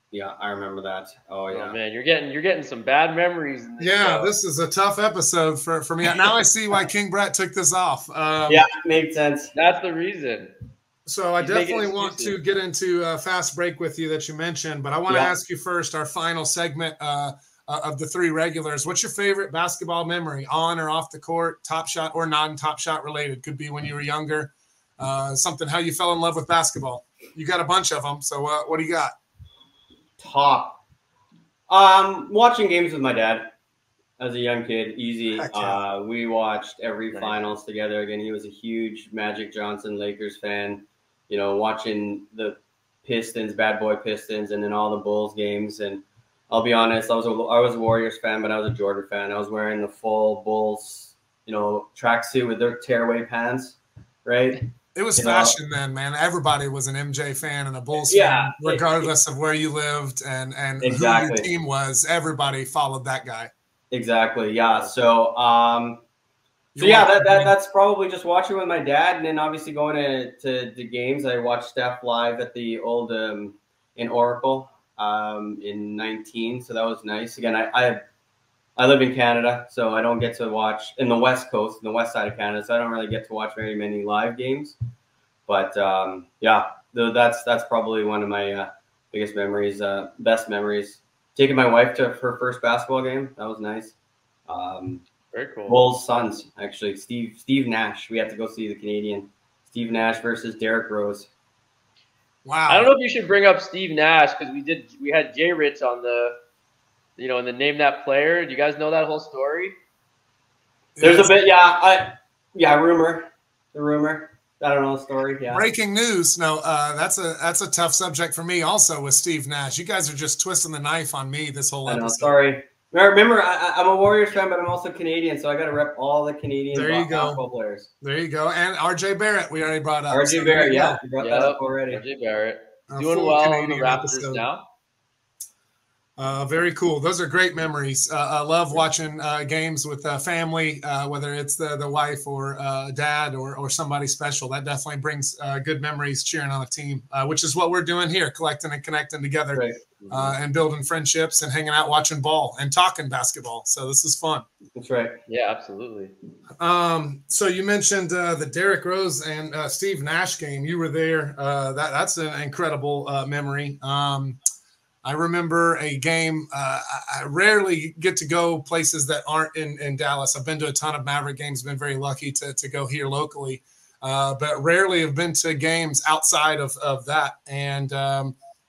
S3: Yeah, I remember that. Oh yeah.
S2: Oh, man, you're getting some bad memories. In this show.
S1: This is a tough episode for me. Now I see why King Brett took this off.
S3: Makes sense.
S2: That's the reason.
S1: So I definitely want to get into a fast break with you that you mentioned, but I want to ask you first, our final segment of the three regulars. What's your favorite basketball memory, on or off the court, Top Shot or non-Top Shot related? Could be when you were younger, something, how you fell in love with basketball. You got a bunch of them. So what do you got?
S3: Top. Watching games with my dad as a young kid, easy. Yeah. We watched every finals together. Again, he was a huge Magic Johnson Lakers fan. You know, watching the Pistons, bad boy Pistons, and then all the Bulls games. And I'll be honest, I was a Warriors fan, but I was a Jordan fan. I was wearing the full Bulls, you know, tracksuit with their tearaway pants, right?
S1: It was fashion then, man. Everybody was an MJ fan and a Bulls fan, regardless of where you lived and who your team was. Everybody followed that guy.
S3: Exactly. Yeah. So, that's probably just watching with my dad, and then obviously going to the games. I watched Steph live at the old in Oracle in 19, so that was nice. Again, I live in Canada, so I don't get to watch in the West Coast, in the west side of Canada, so I don't really get to watch very many live games. But that's probably one of my biggest memories, best memories. Taking my wife to her first basketball game, that was nice.
S2: Very cool.
S3: Bulls Suns, actually. Steve Nash. We had to go see the Canadian. Steve Nash versus Derrick Rose.
S1: Wow.
S2: I don't know if you should bring up Steve Nash because we had Jay Rich on the, you know, in the Name That Player. Do you guys know that whole story?
S3: There's a bit, rumor. The rumor. I don't know the story. Yeah.
S1: Breaking news. No, that's a tough subject for me also with Steve Nash. You guys are just twisting the knife on me this whole episode.
S3: Sorry. Remember, I'm a Warriors fan, but I'm also Canadian, so I got to rep all the Canadian basketball players.
S1: There you go. And RJ Barrett, we already brought up.
S3: RJ Barrett, yeah. You brought that up already.
S2: RJ Barrett. Doing well in the Raptors now.
S1: Very cool. Those are great memories. I love watching games with family, whether it's the wife or dad or somebody special. That definitely brings good memories cheering on a team, which is what we're doing here, collecting and connecting together.
S3: Right.
S1: And building friendships and hanging out, watching ball and talking basketball. So this is fun.
S3: That's right.
S2: Yeah, absolutely.
S1: So you mentioned the Derrick Rose and Steve Nash game. You were there. That's an incredible memory. I remember a game. I rarely get to go places that aren't in Dallas. I've been to a ton of Maverick games, been very lucky to go here locally, but rarely have been to games outside of that. And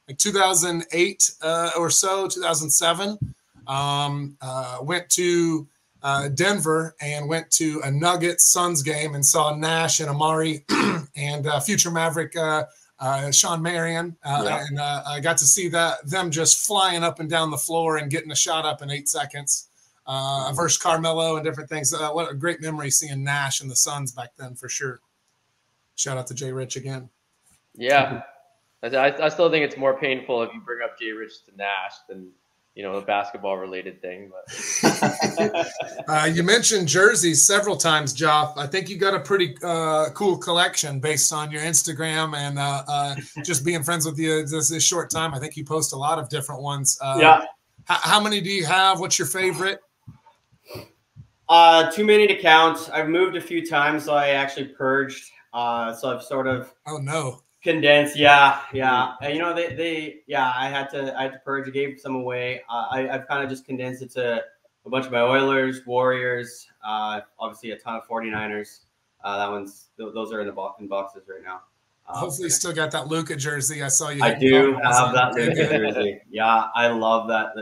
S1: like 2008 or so, 2007, went to Denver and went to a Nuggets Suns game and saw Nash and Amari and future Maverick Sean Marion, and I got to see them just flying up and down the floor and getting a shot up in 8 seconds versus Carmelo and different things. What a great memory seeing Nash and the Suns back then for sure. Shout out to Jay Rich again.
S2: Yeah. I still think it's more painful if you bring up Jay Rich to Nash than, you know, a basketball related thing. But
S1: you mentioned jerseys several times, Joff. I think you got a pretty cool collection based on your Instagram and just being friends with you this short time. I think you post a lot of different ones. How many do you have? What's your favorite?
S3: Too many to count. I've moved a few times, so I actually purged. So I've sort of condensed. And, you know, I had to purge. I gave some away. I've kind of just condensed it to a bunch of my Oilers, Warriors, obviously a ton of 49ers. Those are in boxes right now.
S1: Hopefully you still got that Luka jersey. I saw you.
S3: I do have that Luka jersey. Yeah, I love that.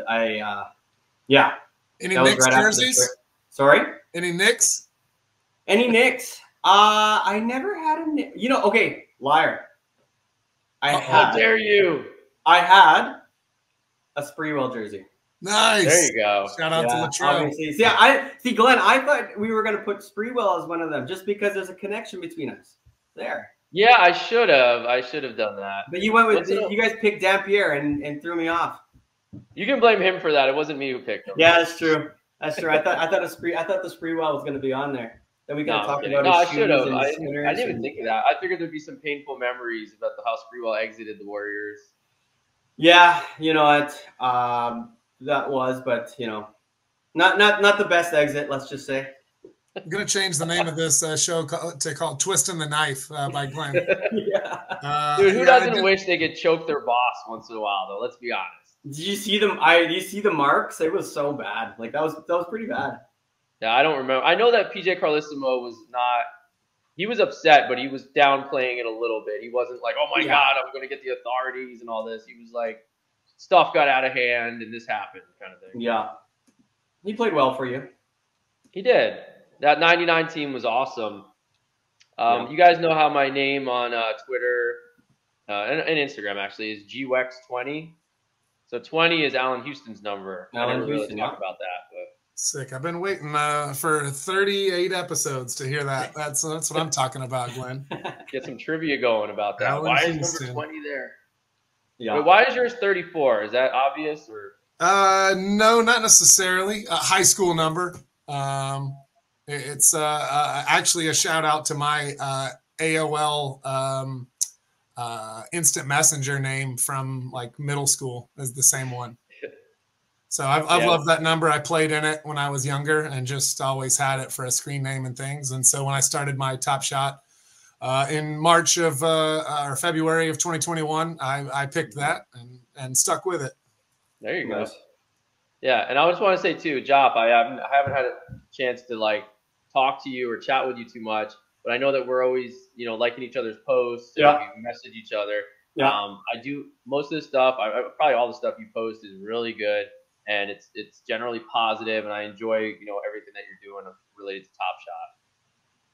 S1: Any Knicks jerseys?
S3: Sorry?
S1: Any Knicks?
S3: Any Knicks? I never had a Knicks. You know, okay, liar.
S2: How dare you?
S3: I had a Spreewell jersey.
S1: Nice.
S2: There you go.
S1: Shout out to Latrell.
S3: See, Glenn, I thought we were going to put Spreewell as one of them just because there's a connection between us. There.
S2: Yeah, I should have. I should have done that.
S3: But you went with you guys picked Dampier and threw me off.
S2: You can blame him for that. It wasn't me who picked him.
S3: Yeah, that's true. That's true. I thought the Spreewell was going to be on there. Then we got to talk about.
S2: No, I should have. I didn't even think of that. I figured there'd be some painful memories about how Spreewell exited the Warriors.
S3: Yeah, you know what? That was, but you know, not the best exit. Let's just say.
S1: I'm going to change the name of this show to call Twisting the Knife by Glenn.
S2: Yeah. Dude, who doesn't wish they could choke their boss once in a while, though? Let's be honest.
S3: Did you see them? Did you see the marks? It was so bad. Like, that was pretty bad.
S2: Yeah, I don't remember. I know that PJ Carlissimo was not – he was upset, but he was downplaying it a little bit. He wasn't like, oh, my God, I'm going to get the authorities and all this. He was like, stuff got out of hand and this happened kind of thing.
S3: Yeah. He played well for you.
S2: He did. That 99 team was awesome. You guys know how my name on Twitter and Instagram actually is GWEX20. So 20 is Allen Houston's number.
S3: Allen Houston,
S2: really talk about that. But.
S1: Sick. I've been waiting for 38 episodes to hear that. That's what I'm talking about, Glenn.
S2: Get some trivia going about that.
S1: Allen
S2: why
S1: Houston.
S2: is number 20 there?
S3: Yeah.
S2: Wait, why is yours 34? Is that obvious or?
S1: No, not necessarily. A high school number. It's actually a shout out to my AOL instant messenger name from like middle school is the same one. So I've loved that number. I played in it when I was younger and just always had it for a screen name and things. And so when I started my Top Shot in March of or February of 2021, I picked that and stuck with it.
S2: There you go. Yeah, and I just want to say too, Jop, I haven't had a chance to like talk to you or chat with you too much, but I know that we're always, liking each other's posts.
S3: Yeah.
S2: We message each other.
S3: Yeah.
S2: I do most of the stuff. Probably all the stuff you post is really good, and it's generally positive, and I enjoy everything that you're doing related to Top Shot.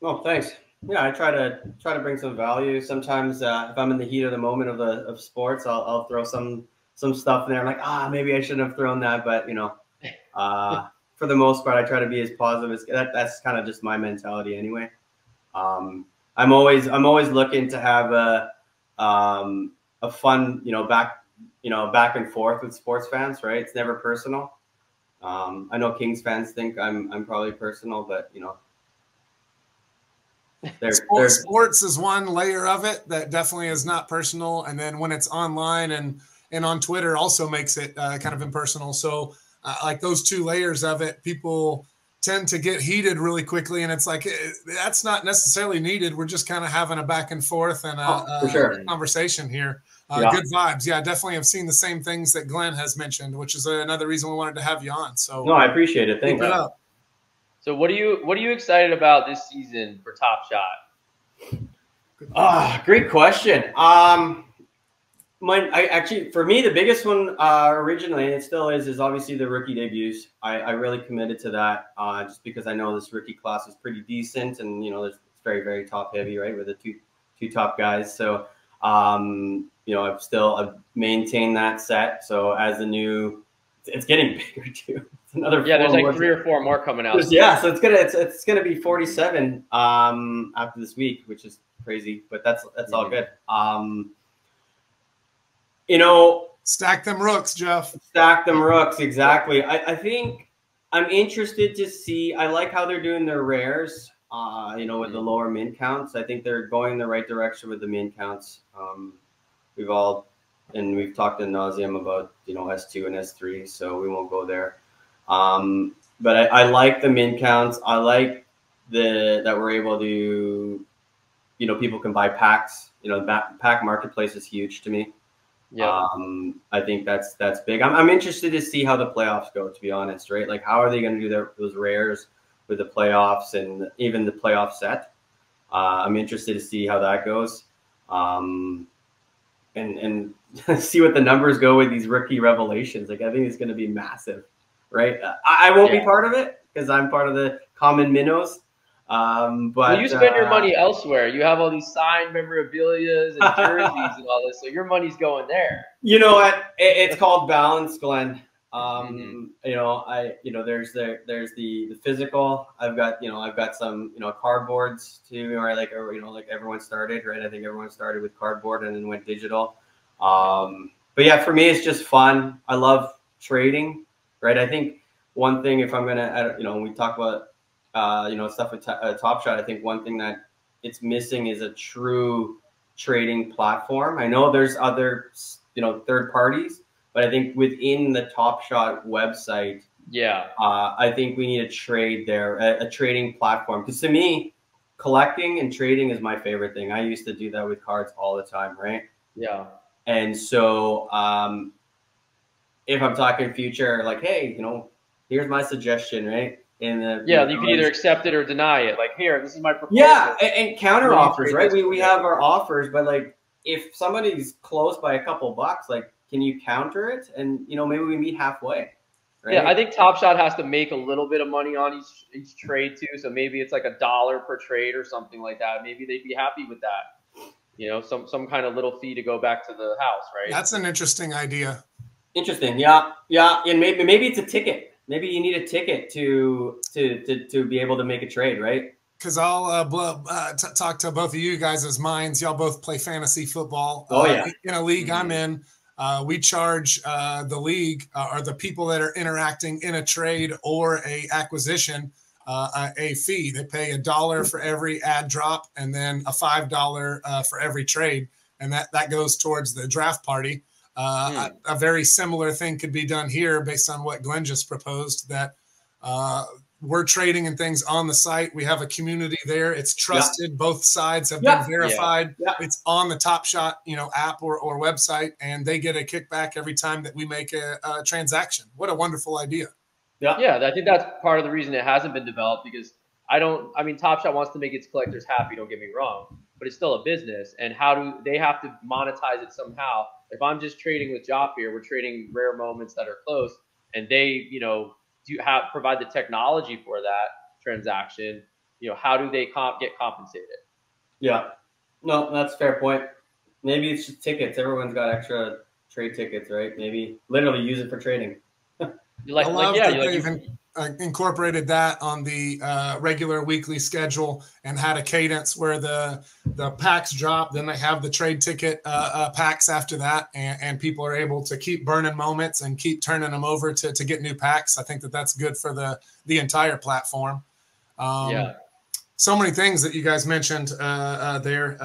S3: Well, thanks. Yeah, I try to bring some value. Sometimes if I'm in the heat of the moment of sports, I'll throw some stuff in there. I'm like, maybe I shouldn't have thrown that, but for the most part, I try to be as positive as that's kind of just my mentality anyway. I'm always looking to have a fun, back and forth with sports fans, right? It's never personal. I know Kings fans think I'm probably personal, but
S1: sports is one layer of it that definitely is not personal, and then when it's online and on Twitter also makes it kind of impersonal. So like those two layers of it, people tend to get heated really quickly, and it's like that's not necessarily needed. We're just kind of having a back and forth and a conversation here. Good vibes. Yeah, definitely have seen the same things that Glenn has mentioned, which is another reason we wanted to have you on. So
S3: no, I appreciate it. Thank you.
S2: So what are you excited about this season for Top Shot?
S3: Great question. For me, the biggest one originally, and it still is obviously the rookie debuts. I really committed to that just because I know this rookie class is pretty decent, and it's very, very top heavy, right, with the two top guys. So I've maintained that set. So as the new, it's getting bigger too. It's another
S2: there's like 3 or 4 more coming out.
S3: Yeah, so it's gonna be 47 after this week, which is crazy, but that's all good.
S1: Stack them rooks, Jeff.
S3: Stack them rooks, exactly. I think I'm interested to see. I like how they're doing their rares, with the lower min counts. I think they're going in the right direction with the min counts. We've talked ad nauseum about, S2 and S3, so we won't go there. But I like the min counts. I like that we're able to, people can buy packs. Pack marketplace is huge to me. Yeah. I think that's big. I'm interested to see how the playoffs go, to be honest, right? Like, how are they going to do those rares with the playoffs and even the playoff set? I'm interested to see how that goes. And see what the numbers go with these rookie revelations. Like, I think it's going to be massive, right? I won't be part of it because I'm part of the common minnows. But
S2: you spend your money elsewhere. You have all these signed memorabilia and jerseys and all this, so your money's going there.
S3: You know what? It's called balance, Glenn. There's the physical. I've got some cardboards too, or like everyone started, right? I think everyone started with cardboard and then went digital. But yeah, for me, it's just fun. I love trading, right? I think one thing, if I'm gonna, when we talk about stuff with Top Shot, I think one thing that it's missing is a true trading platform. I know there's other, third parties, but I think within the Top Shot website,
S2: Yeah.
S3: I think we need a trade there, a trading platform. Because to me, collecting and trading is my favorite thing. I used to do that with cards all the time, right?
S2: Yeah.
S3: And so if I'm talking future, like, hey, here's my suggestion, right?
S2: You can either accept it or deny it. Like, here, this is my proposal.
S3: Yeah, and counter offers, right? We have our offers, but like, if somebody's close by a couple bucks, like, can you counter it? And maybe we meet halfway. Right?
S2: Yeah, I think TopShot has to make a little bit of money on each trade too. So maybe it's like $1 per trade or something like that. Maybe they'd be happy with that. Some kind of little fee to go back to the house, right?
S1: That's an interesting idea.
S3: Interesting, yeah, and maybe it's a ticket. Maybe you need a ticket to be able to make a trade, right?
S1: Because I'll talk to both of you guys' minds. Y'all both play fantasy football.
S3: Oh, yeah.
S1: In a league I'm in, we charge the league or the people that are interacting in a trade or a acquisition a fee. They pay $1 for every ad drop and then a $5 for every trade. And that goes towards the draft party. A very similar thing could be done here based on what Glenn just proposed, that we're trading and things on the site. We have a community there. It's trusted. Yeah. Both sides have been verified. Yeah. Yeah. It's on the TopShot, app or website, and they get a kickback every time that we make a transaction. What a wonderful idea.
S2: Yeah. Yeah. I think that's part of the reason it hasn't been developed, because TopShot wants to make its collectors happy. Don't get me wrong, but it's still a business, and how do they have to monetize it somehow? If I'm just trading with Jopp here, we're trading rare moments that are close, and they, provide the technology for that transaction. How do they get compensated?
S3: Yeah, no, that's a fair point. Maybe it's just tickets. Everyone's got extra trade tickets, right? Maybe literally use it for trading.
S1: Incorporated that on the regular weekly schedule and had a cadence where the packs drop, then they have the trade ticket packs after that, and people are able to keep burning moments and keep turning them over to get new packs. I think that's good for the entire platform. So many things that you guys mentioned there.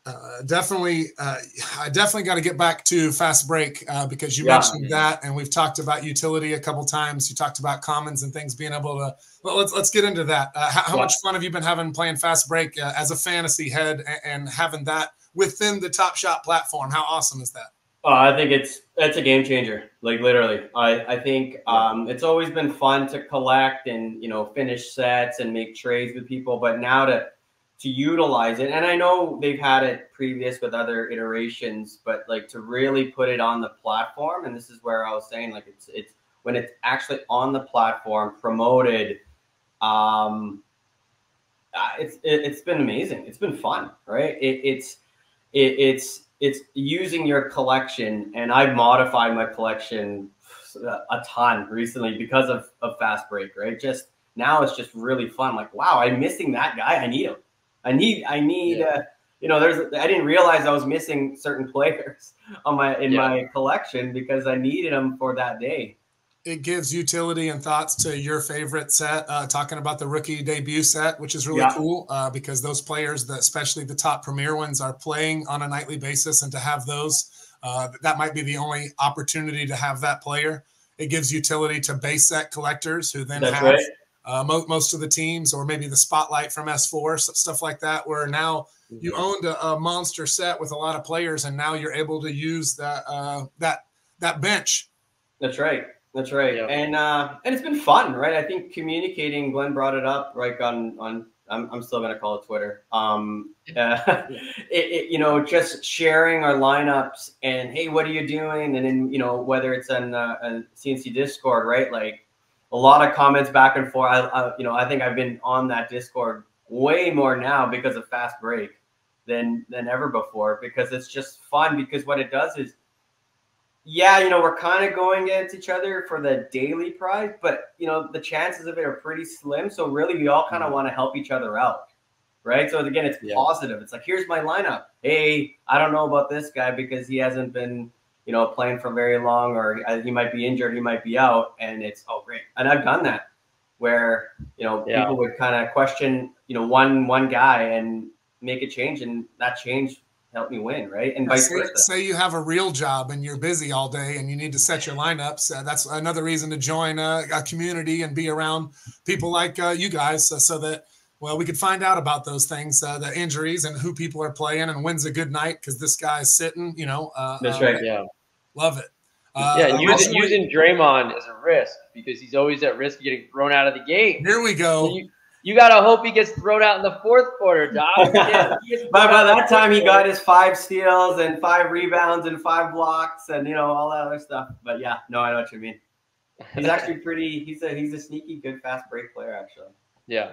S1: I definitely got to get back to fast break because you mentioned that, and we've talked about utility a couple times. You talked about commons and things being able to. Well, let's get into that. How much fun have you been having playing fast break as a fantasy head and having that within the TopShot platform? How awesome is that?
S3: I think it's a game changer. Like literally, I think it's always been fun to collect and finish sets and make trades with people, but now to utilize it. And I know they've had it previous with other iterations, but like to really put it on the platform. And this is where I was saying, like, it's when it's actually on the platform promoted. It's been amazing. It's been fun, right? It's using your collection, and I've modified my collection a ton recently because of fast break, right? Just now it's just really fun. Like, wow, I'm missing that guy. I need him. I need. I didn't realize I was missing certain players on my collection because I needed them for that day.
S1: It gives utility and thoughts to your favorite set. Talking about the rookie debut set, which is really cool because those players, especially the top premier ones, are playing on a nightly basis, and to have those, that might be the only opportunity to have that player. It gives utility to base set collectors who then have. Right. Most of the teams, or maybe the spotlight from S4, stuff like that, where now you owned a monster set with a lot of players, and now you're able to use that bench.
S3: That's right. That's right. Yeah. And it's been fun, right? I think communicating, Glenn brought it up, right, on I'm still going to call it Twitter. Just sharing our lineups and, hey, what are you doing? And then, whether it's on C&C Discord, right? Like, a lot of comments back and forth. I think I've been on that Discord way more now because of fast break than ever before, because it's just fun. Because what it does is, we're kind of going against each other for the daily prize, but the chances of it are pretty slim. So really, we all kind of want to help each other out, right? So again, it's positive. It's like, here's my lineup. Hey, I don't know about this guy because he hasn't been playing for very long, or he might be injured, he might be out, and it's, oh, great. And I've done that where, people would kind of question, one guy and make a change, and that change help me win, right? And vice versa.
S1: Say you have a real job and you're busy all day and you need to set your lineups. That's another reason to join a community and be around people like you guys, so that, well, we could find out about those things, the injuries and who people are playing and when's a good night because this guy's sitting,
S3: That's right.
S2: Yeah.
S1: Love it.
S2: Using Draymond is a risk because he's always at risk of getting thrown out of the game.
S1: Here we go.
S2: So you got to hope he gets thrown out in the fourth quarter, Dom.
S3: By that time, he got his 5 steals and 5 rebounds and 5 blocks and, all that other stuff. But, yeah, no, I know what you mean. He's actually he's a sneaky, good, fast break player, actually.
S2: Yeah.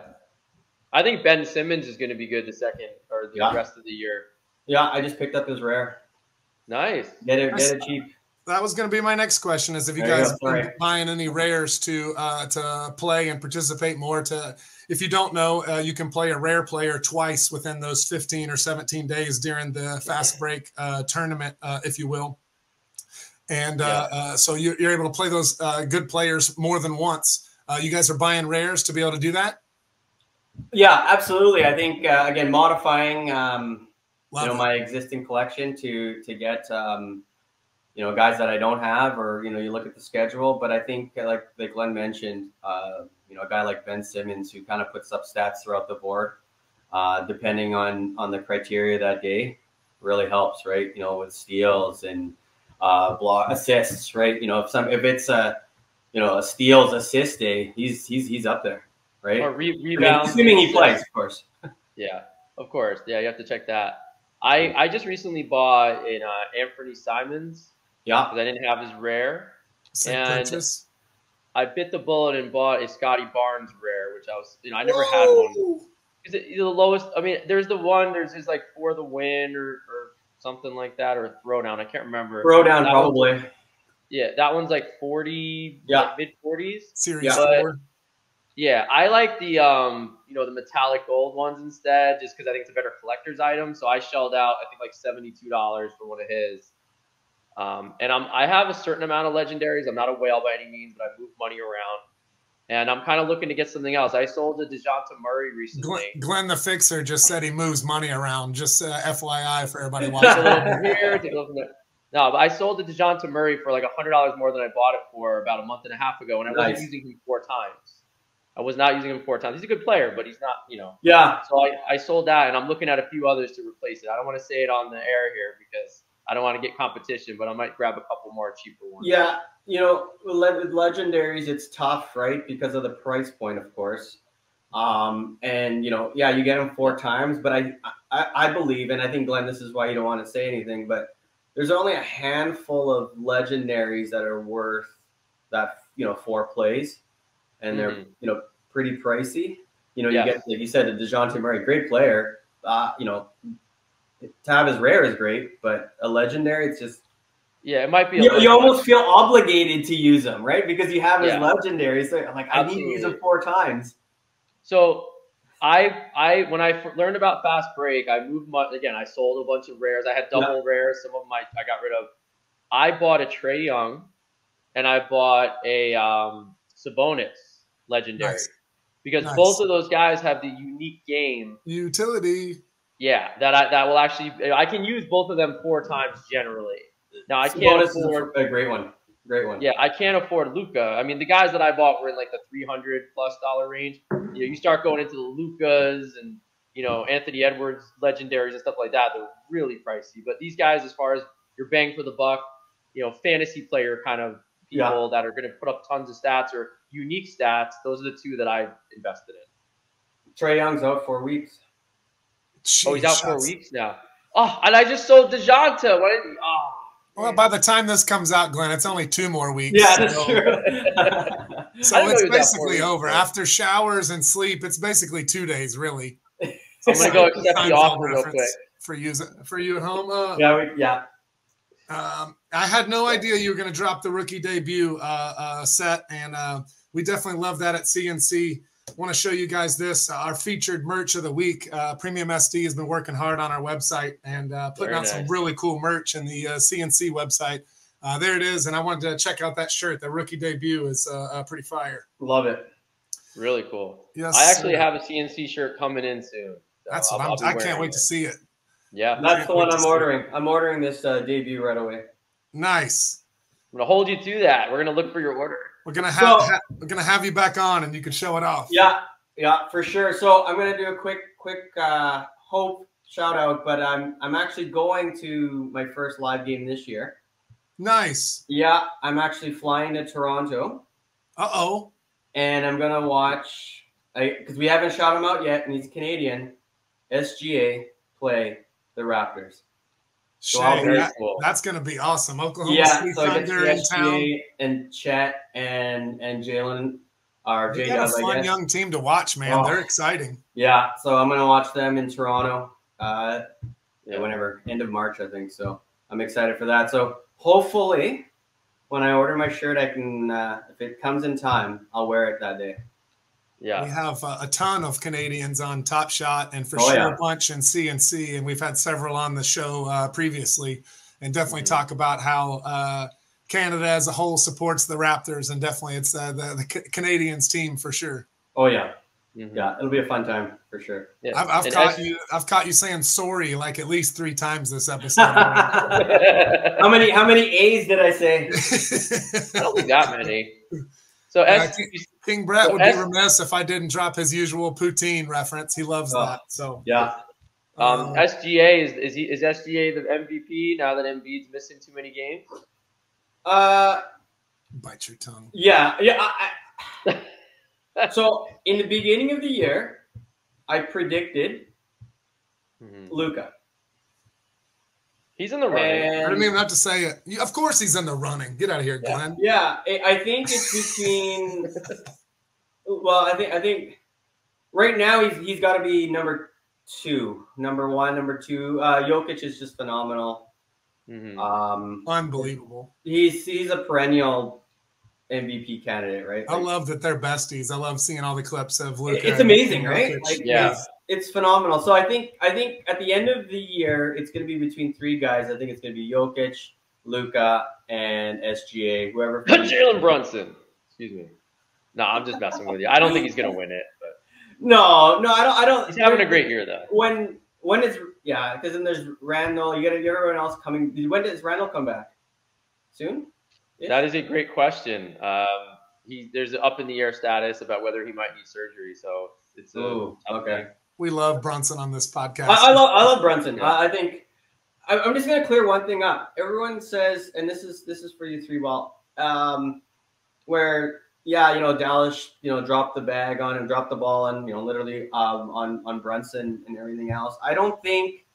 S2: I think Ben Simmons is going to be good the rest of the year.
S3: Yeah, I just picked up his rare.
S2: Nice.
S3: Get it cheap.
S1: That was going to be my next question: is if you guys are buying any rares to play and participate more. If you don't know, you can play a rare player twice within those 15 or 17 days during the fast break tournament, if you will. And so you're able to play those good players more than once. You guys are buying rares to be able to do that?
S3: Yeah, absolutely. I think again, modifying my existing collection to get guys that I don't have, or you look at the schedule. But I think like Glenn mentioned, a guy like Ben Simmons who kind of puts up stats throughout the board, depending on the criteria that day, really helps, right? With steals and block assists, right? If it's a steals assist day, he's up there. Right.
S2: Or rebounds.
S3: Assuming he plays, of course.
S2: Yeah, of course. Yeah, you have to check that. I just recently bought an Anthony Simons.
S3: Yeah.
S2: Because I didn't have his rare.
S1: And purchase.
S2: I bit the bullet and bought a Scotty Barnes rare, which I never had one. Is it the lowest? I mean, there's the one. There's just like for the win or something like that, or throwdown. I can't remember.
S3: Throwdown probably.
S2: Yeah, that one's like 40,
S3: like
S2: mid 40s.
S1: Series 4.
S2: Yeah, I like the the metallic gold ones instead, just because I think it's a better collector's item. So I shelled out I think like $72 for one of his. And I have a certain amount of legendaries. I'm not a whale by any means, but I move money around, and I'm kind of looking to get something else. I sold a DeJounte Murray recently.
S1: Glenn the Fixer just said he moves money around. Just FYI for everybody watching.
S2: Take a little from here, take a little from there. No, but I sold the DeJounte Murray for like $100 more than I bought it for about a month and a half ago, and I wasn't using him 4 times. I was not using him 4 times. He's a good player, but he's not,
S3: Yeah.
S2: So I sold that, and I'm looking at a few others to replace it. I don't want to say it on the air here because I don't want to get competition, but I might grab a couple more cheaper ones.
S3: Yeah. With legendaries, it's tough, right? Because of the price point, of course. And, you get them 4 times, but I believe, and I think, Glenn, this is why you don't want to say anything, but there's only a handful of legendaries that are worth that, 4 plays. And they're, pretty pricey. You get, like you said, the DeJounte Murray, great player. To have his rare is great, but a legendary, it's just.
S2: Yeah, it might be.
S3: You almost feel obligated to use them, right? Because you have his legendary. So I'm like, I need to use them 4 times.
S2: So I when I learned about fast break, I moved again. I sold a bunch of rares. I had double rares. Some of them I got rid of. I bought a Trae Young, and I bought a Sabonis legendary, because both of those guys have the unique game
S1: utility.
S2: Yeah, that will actually I can use both of them 4 times generally. Now I can't afford
S3: a great one.
S2: Yeah, I can't afford Luka. I mean, the guys that I bought were in like the $300+ range. You start going into the Lukas and Anthony Edwards legendaries and stuff like that. They're really pricey. But these guys, as far as your bang for the buck, fantasy player kind of people that are going to put up tons of stats or unique stats, those are the 2 that I invested in.
S3: Trae Young's out 4 weeks.
S2: Jeez, he's out 4 weeks now. Oh, and I just sold DeJounte.
S1: Well, by the time this comes out, Glenn, it's only 2 more weeks.
S3: Yeah, that's true.
S1: So it's basically over. After showers and sleep, it's basically 2 days, really.
S2: I'm going to go accept the offer real quick.
S1: For you at home.
S3: Yeah.
S1: I had no idea you were going to drop the rookie debut set, and we definitely love that at C&C. I want to show you guys this, our featured merch of the week. Premium SD has been working hard on our website and putting out some really cool merch in the C&C website. There it is, and I wanted to check out that shirt. The rookie debut is pretty fire.
S3: Love it.
S2: Really cool.
S1: Yes,
S2: I actually have a C&C shirt coming in soon. So
S1: that's what I can't wait to see it.
S2: Yeah.
S3: That's the one I'm ordering. I'm ordering this debut right away.
S1: Nice.
S2: I'm gonna hold you to that. We're gonna look for your order.
S1: We're gonna have you back on, and you can show it off.
S3: Yeah, for sure. So I'm gonna do a quick Hope shout out, but I'm actually going to my first live game this year.
S1: Nice.
S3: Yeah, I'm actually flying to Toronto.
S1: And
S3: I'm gonna watch because we haven't shot him out yet, and he's Canadian. SGA play the Raptors. So
S1: cool. That's going to be awesome. Oklahoma City Thunder in town.
S3: And Chet and Jalen are
S1: They got a fun young team to watch, man. They're exciting.
S3: Yeah, so I'm going to watch them in Toronto whenever, end of March, I think. So I'm excited for that. So hopefully when I order my shirt, I can, if it comes in time, I'll wear it that day.
S2: Yeah,
S1: we have a ton of Canadians on Top Shot, and for sure a bunch in C&C, and we've had several on the show previously, and definitely talk about how Canada as a whole supports the Raptors, and definitely it's the Canadians team for sure.
S3: Oh yeah, yeah, it'll be a fun time for sure.
S1: Yeah. I've caught you saying sorry like at least 3 times this episode.
S3: How many A's did I say?
S2: I don't think that many. So
S1: King Brett would be remiss if I didn't drop his usual poutine reference. He loves that. So
S3: yeah.
S2: SGA is SGA the MVP now that Embiid's missing too many games?
S1: Bite your tongue.
S3: Yeah. So in the beginning of the year, I predicted Luka.
S2: He's in the running.
S1: I didn't even have to say it. Of course he's in the running. Get out of here, Glenn.
S3: Yeah, I think it's between well, I think right now he's got to be number 2. Number 1, number 2. Jokic is just phenomenal.
S1: Unbelievable.
S3: He's a perennial MVP candidate, right?
S1: I love that they're besties. I love seeing all the clips of Luka.
S3: It's amazing, right?
S2: Like,
S3: it's phenomenal. So I think at the end of the year, it's going to be between 3 guys. I think it's going to be Jokic, Luka, and SGA. Whoever.
S2: Jalen Brunson. Excuse me. No, I'm just messing with you. I don't think he's going to win it. But
S3: no, I don't.
S2: He's having a great year though.
S3: When is because then there's Randall. You got everyone else coming. When does Randall come back? Soon.
S2: That is a great question. There's an up in the air status about whether he might need surgery. So it's
S3: okay.
S1: We love Brunson on this podcast.
S3: I love Brunson. Yeah. I think I'm just gonna clear one thing up. Everyone says, and this is for you 3 ball, where Dallas dropped the bag on him, dropped the ball on literally on Brunson and everything else. I don't think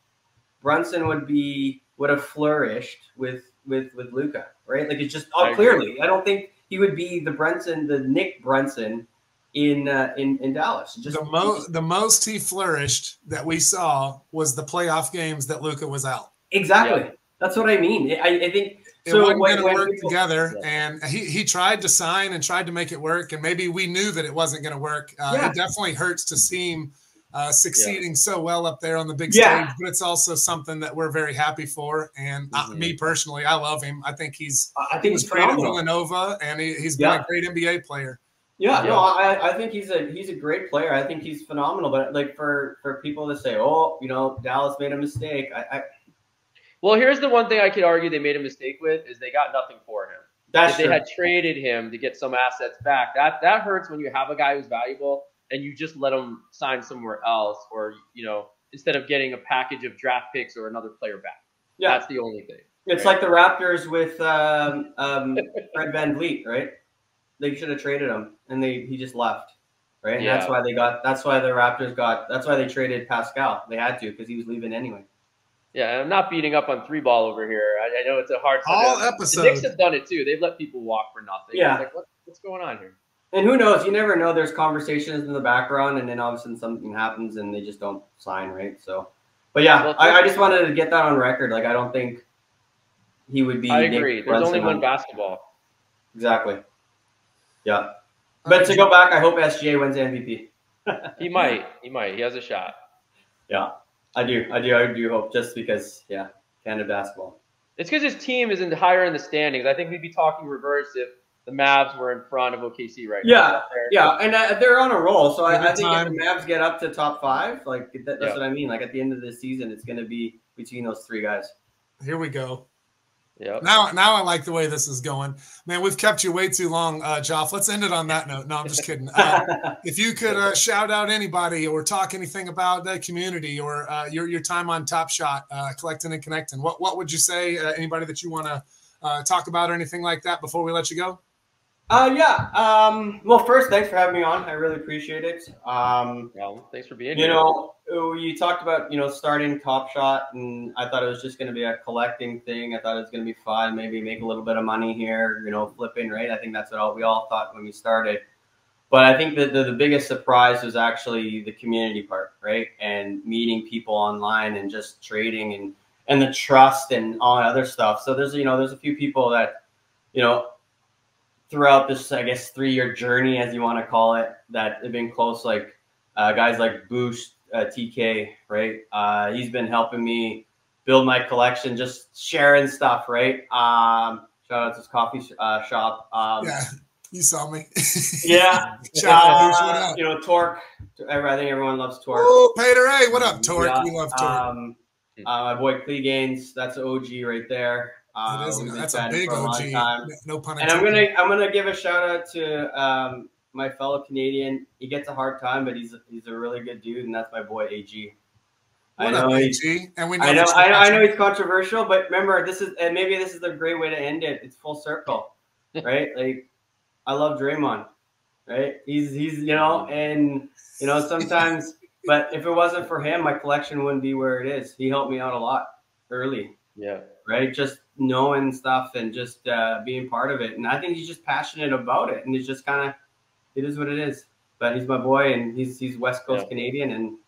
S3: Brunson would have flourished with Luka, right? Like it's just clearly. I don't think he would be the Nick Brunson in Dallas. Just
S1: the most he flourished that we saw was the playoff games that Luka was out.
S3: Exactly. Yeah. That's what I mean. I think
S1: it wasn't going to work together, and he tried to sign and tried to make it work, and maybe we knew that it wasn't going to work. It definitely hurts to see him succeeding so well up there on the big stage, but it's also something that we're very happy for. And me personally, I love him. I think he's great at Villanova, and he's been a great NBA player.
S3: Yeah, no, I think he's a great player. I think he's phenomenal. But like for people to say, Dallas made a mistake,
S2: Well, here's the one thing I could argue they made a mistake with is they got nothing for him.
S3: If
S2: they had traded him to get some assets back, that hurts when you have a guy who's valuable and you just let him sign somewhere else, or instead of getting a package of draft picks or another player back. Yeah, that's the only thing.
S3: It's like the Raptors with Fred VanVleet, right? They should have traded him, and he just left, right? And that's why they traded Pascal. They had to because he was leaving anyway.
S2: Yeah, I'm not beating up on 3 ball over here. I know it's a hard
S1: episode.
S2: The Knicks have done it too. They've let people walk for nothing.
S3: Yeah.
S2: Like, what's going on here?
S3: And who knows? You never know. There's conversations in the background, and then all of a sudden something happens, and they just don't sign, right? So, but yeah, I just wanted to get that on record. Like, I don't think he would be.
S2: I agree. There's only one basketball.
S3: Exactly. Yeah. But to go back, I hope SGA wins MVP.
S2: He might. He has a shot.
S3: Yeah. I do hope, just because, Canada basketball.
S2: It's because his team isn't higher in the standings. I think we'd be talking reverse if the Mavs were in front of OKC right now.
S3: Yeah, and they're on a roll. So I think if the Mavs get up to top 5, like that's what I mean. Like at the end of the season, it's going to be between those three guys.
S1: Here we go.
S2: Yeah.
S1: Now I like the way this is going. Man, we've kept you way too long, Joff. Let's end it on that note. No, I'm just kidding. If you could shout out anybody or talk anything about the community or your time on Top Shot, Collectin and Connectin, what would you say? Anybody that you want to talk about or anything like that before we let you go?
S3: Well, first, thanks for having me on. I really appreciate it.
S2: Thanks for being here.
S3: You talked about, starting Top Shot, and I thought it was just going to be a collecting thing. I thought it was going to be fun, maybe make a little bit of money here, flipping, right? I think that's what we all thought when we started. But I think that the biggest surprise was actually the community part, right? And meeting people online and just trading and the trust and all that other stuff. So there's a few people that, throughout this, I guess, 3-year journey, as you want to call it, that have been close, like guys like Boost, TK, right? He's been helping me build my collection, just sharing stuff, right? Shout out to his coffee shop.
S1: Yeah, you saw me.
S3: Yeah.
S1: Shout out,
S3: Torque. I think everyone loves Torque.
S1: Oh, Pater, hey, what up, Torque?
S3: Yeah.
S1: We love Torque.
S3: My boy Clegains, that's an OG right there.
S1: That's a big OG. No pun
S3: intended.
S1: intended.
S3: And I'm gonna give a shout out to my fellow Canadian. He gets a hard time, but he's a really good dude, and that's my boy AG.
S1: What up, AG? And we know
S3: I know he's controversial, but remember, maybe this is a great way to end it. It's full circle, right? Like, I love Draymond, right? He's and sometimes, but if it wasn't for him, my collection wouldn't be where it is. He helped me out a lot early.
S2: Yeah.
S3: Right. Just knowing stuff and just being part of it. And I think he's just passionate about it. And it's just it is what it is. But he's my boy, and he's West Coast Canadian, and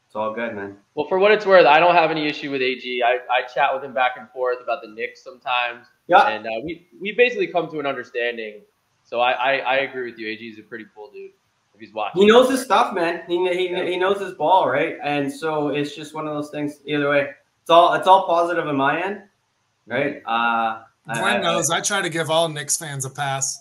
S3: it's all good, man.
S2: Well, for what it's worth, I don't have any issue with AG. I chat with him back and forth about the Knicks sometimes.
S3: Yeah.
S2: And we basically come to an understanding. So I agree with you. AG is a pretty cool dude. If he's watching.
S3: He knows his stuff, man. He knows his ball, right? And so it's just one of those things. Either way, it's all positive on my end, right?
S1: Glenn knows. I try to give all Knicks fans a pass.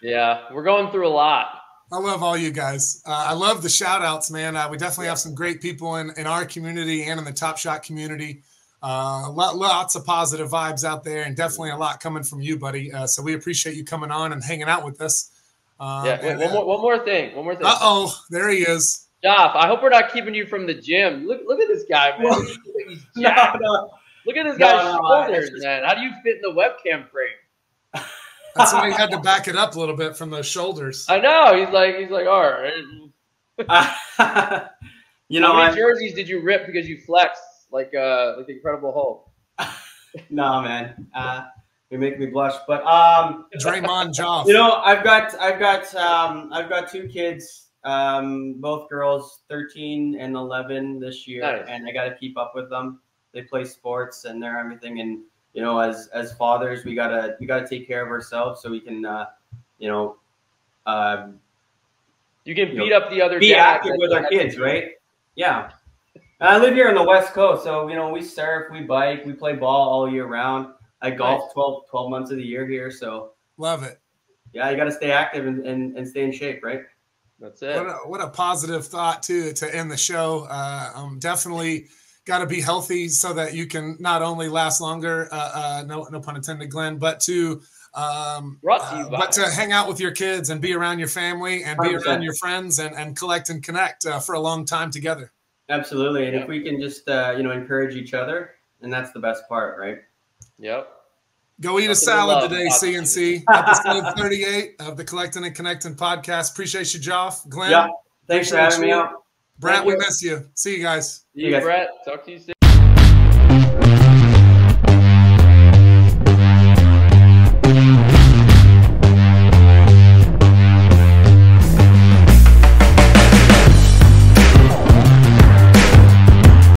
S2: Yeah, we're going through a lot.
S1: I love all you guys. I love the shout outs, man. We definitely have some great people in our community and in the Top Shot community. Lots of positive vibes out there, and definitely a lot coming from you, buddy. So we appreciate you coming on and hanging out with us.
S2: One more thing.
S1: Uh-oh, there he is.
S2: Joff, I hope we're not keeping you from the gym. Look at this guy, man. He's jacked.
S3: No.
S2: Look at this guy's shoulders, man. How do you fit in the webcam frame?
S1: That's why he had to back it up a little bit from those shoulders.
S2: I know. He's like, all right. How many jerseys did you rip because you flexed like the Incredible Hulk?
S3: No, man. You make me blush. But
S1: Draymond Joff.
S3: I've got 2 kids. Both girls, 13 and 11 this year,
S2: nice.
S3: And I got to keep up with them. They play sports and they're everything. And as fathers, we gotta take care of ourselves so we can,
S2: you can beat up the other.
S3: Be active with our kids, right? Yeah. And I live here on the West Coast, so we surf, we bike, we play ball all year round. I golf 12 months of the year here, so
S1: love it.
S3: Yeah, you got to stay active and stay in shape, right?
S2: That's it.
S1: What a positive thought to end the show. Definitely got to be healthy so that you can not only last longer. No pun intended, Glenn, but to hang out with your kids and be around your family and be 100%. Around your friends and collect and connect for a long time together.
S3: Absolutely, and if we can just encourage each other, and that's the best part, right?
S2: Yep.
S1: Go eat a salad today, C&C. Episode 38 of the Collectin and Connectin Podcast. Appreciate you, Joff. Glenn.
S3: Yeah. Thanks for having me out.
S1: Brett, we miss you. See you guys.
S2: See you, Brett. Talk to you soon.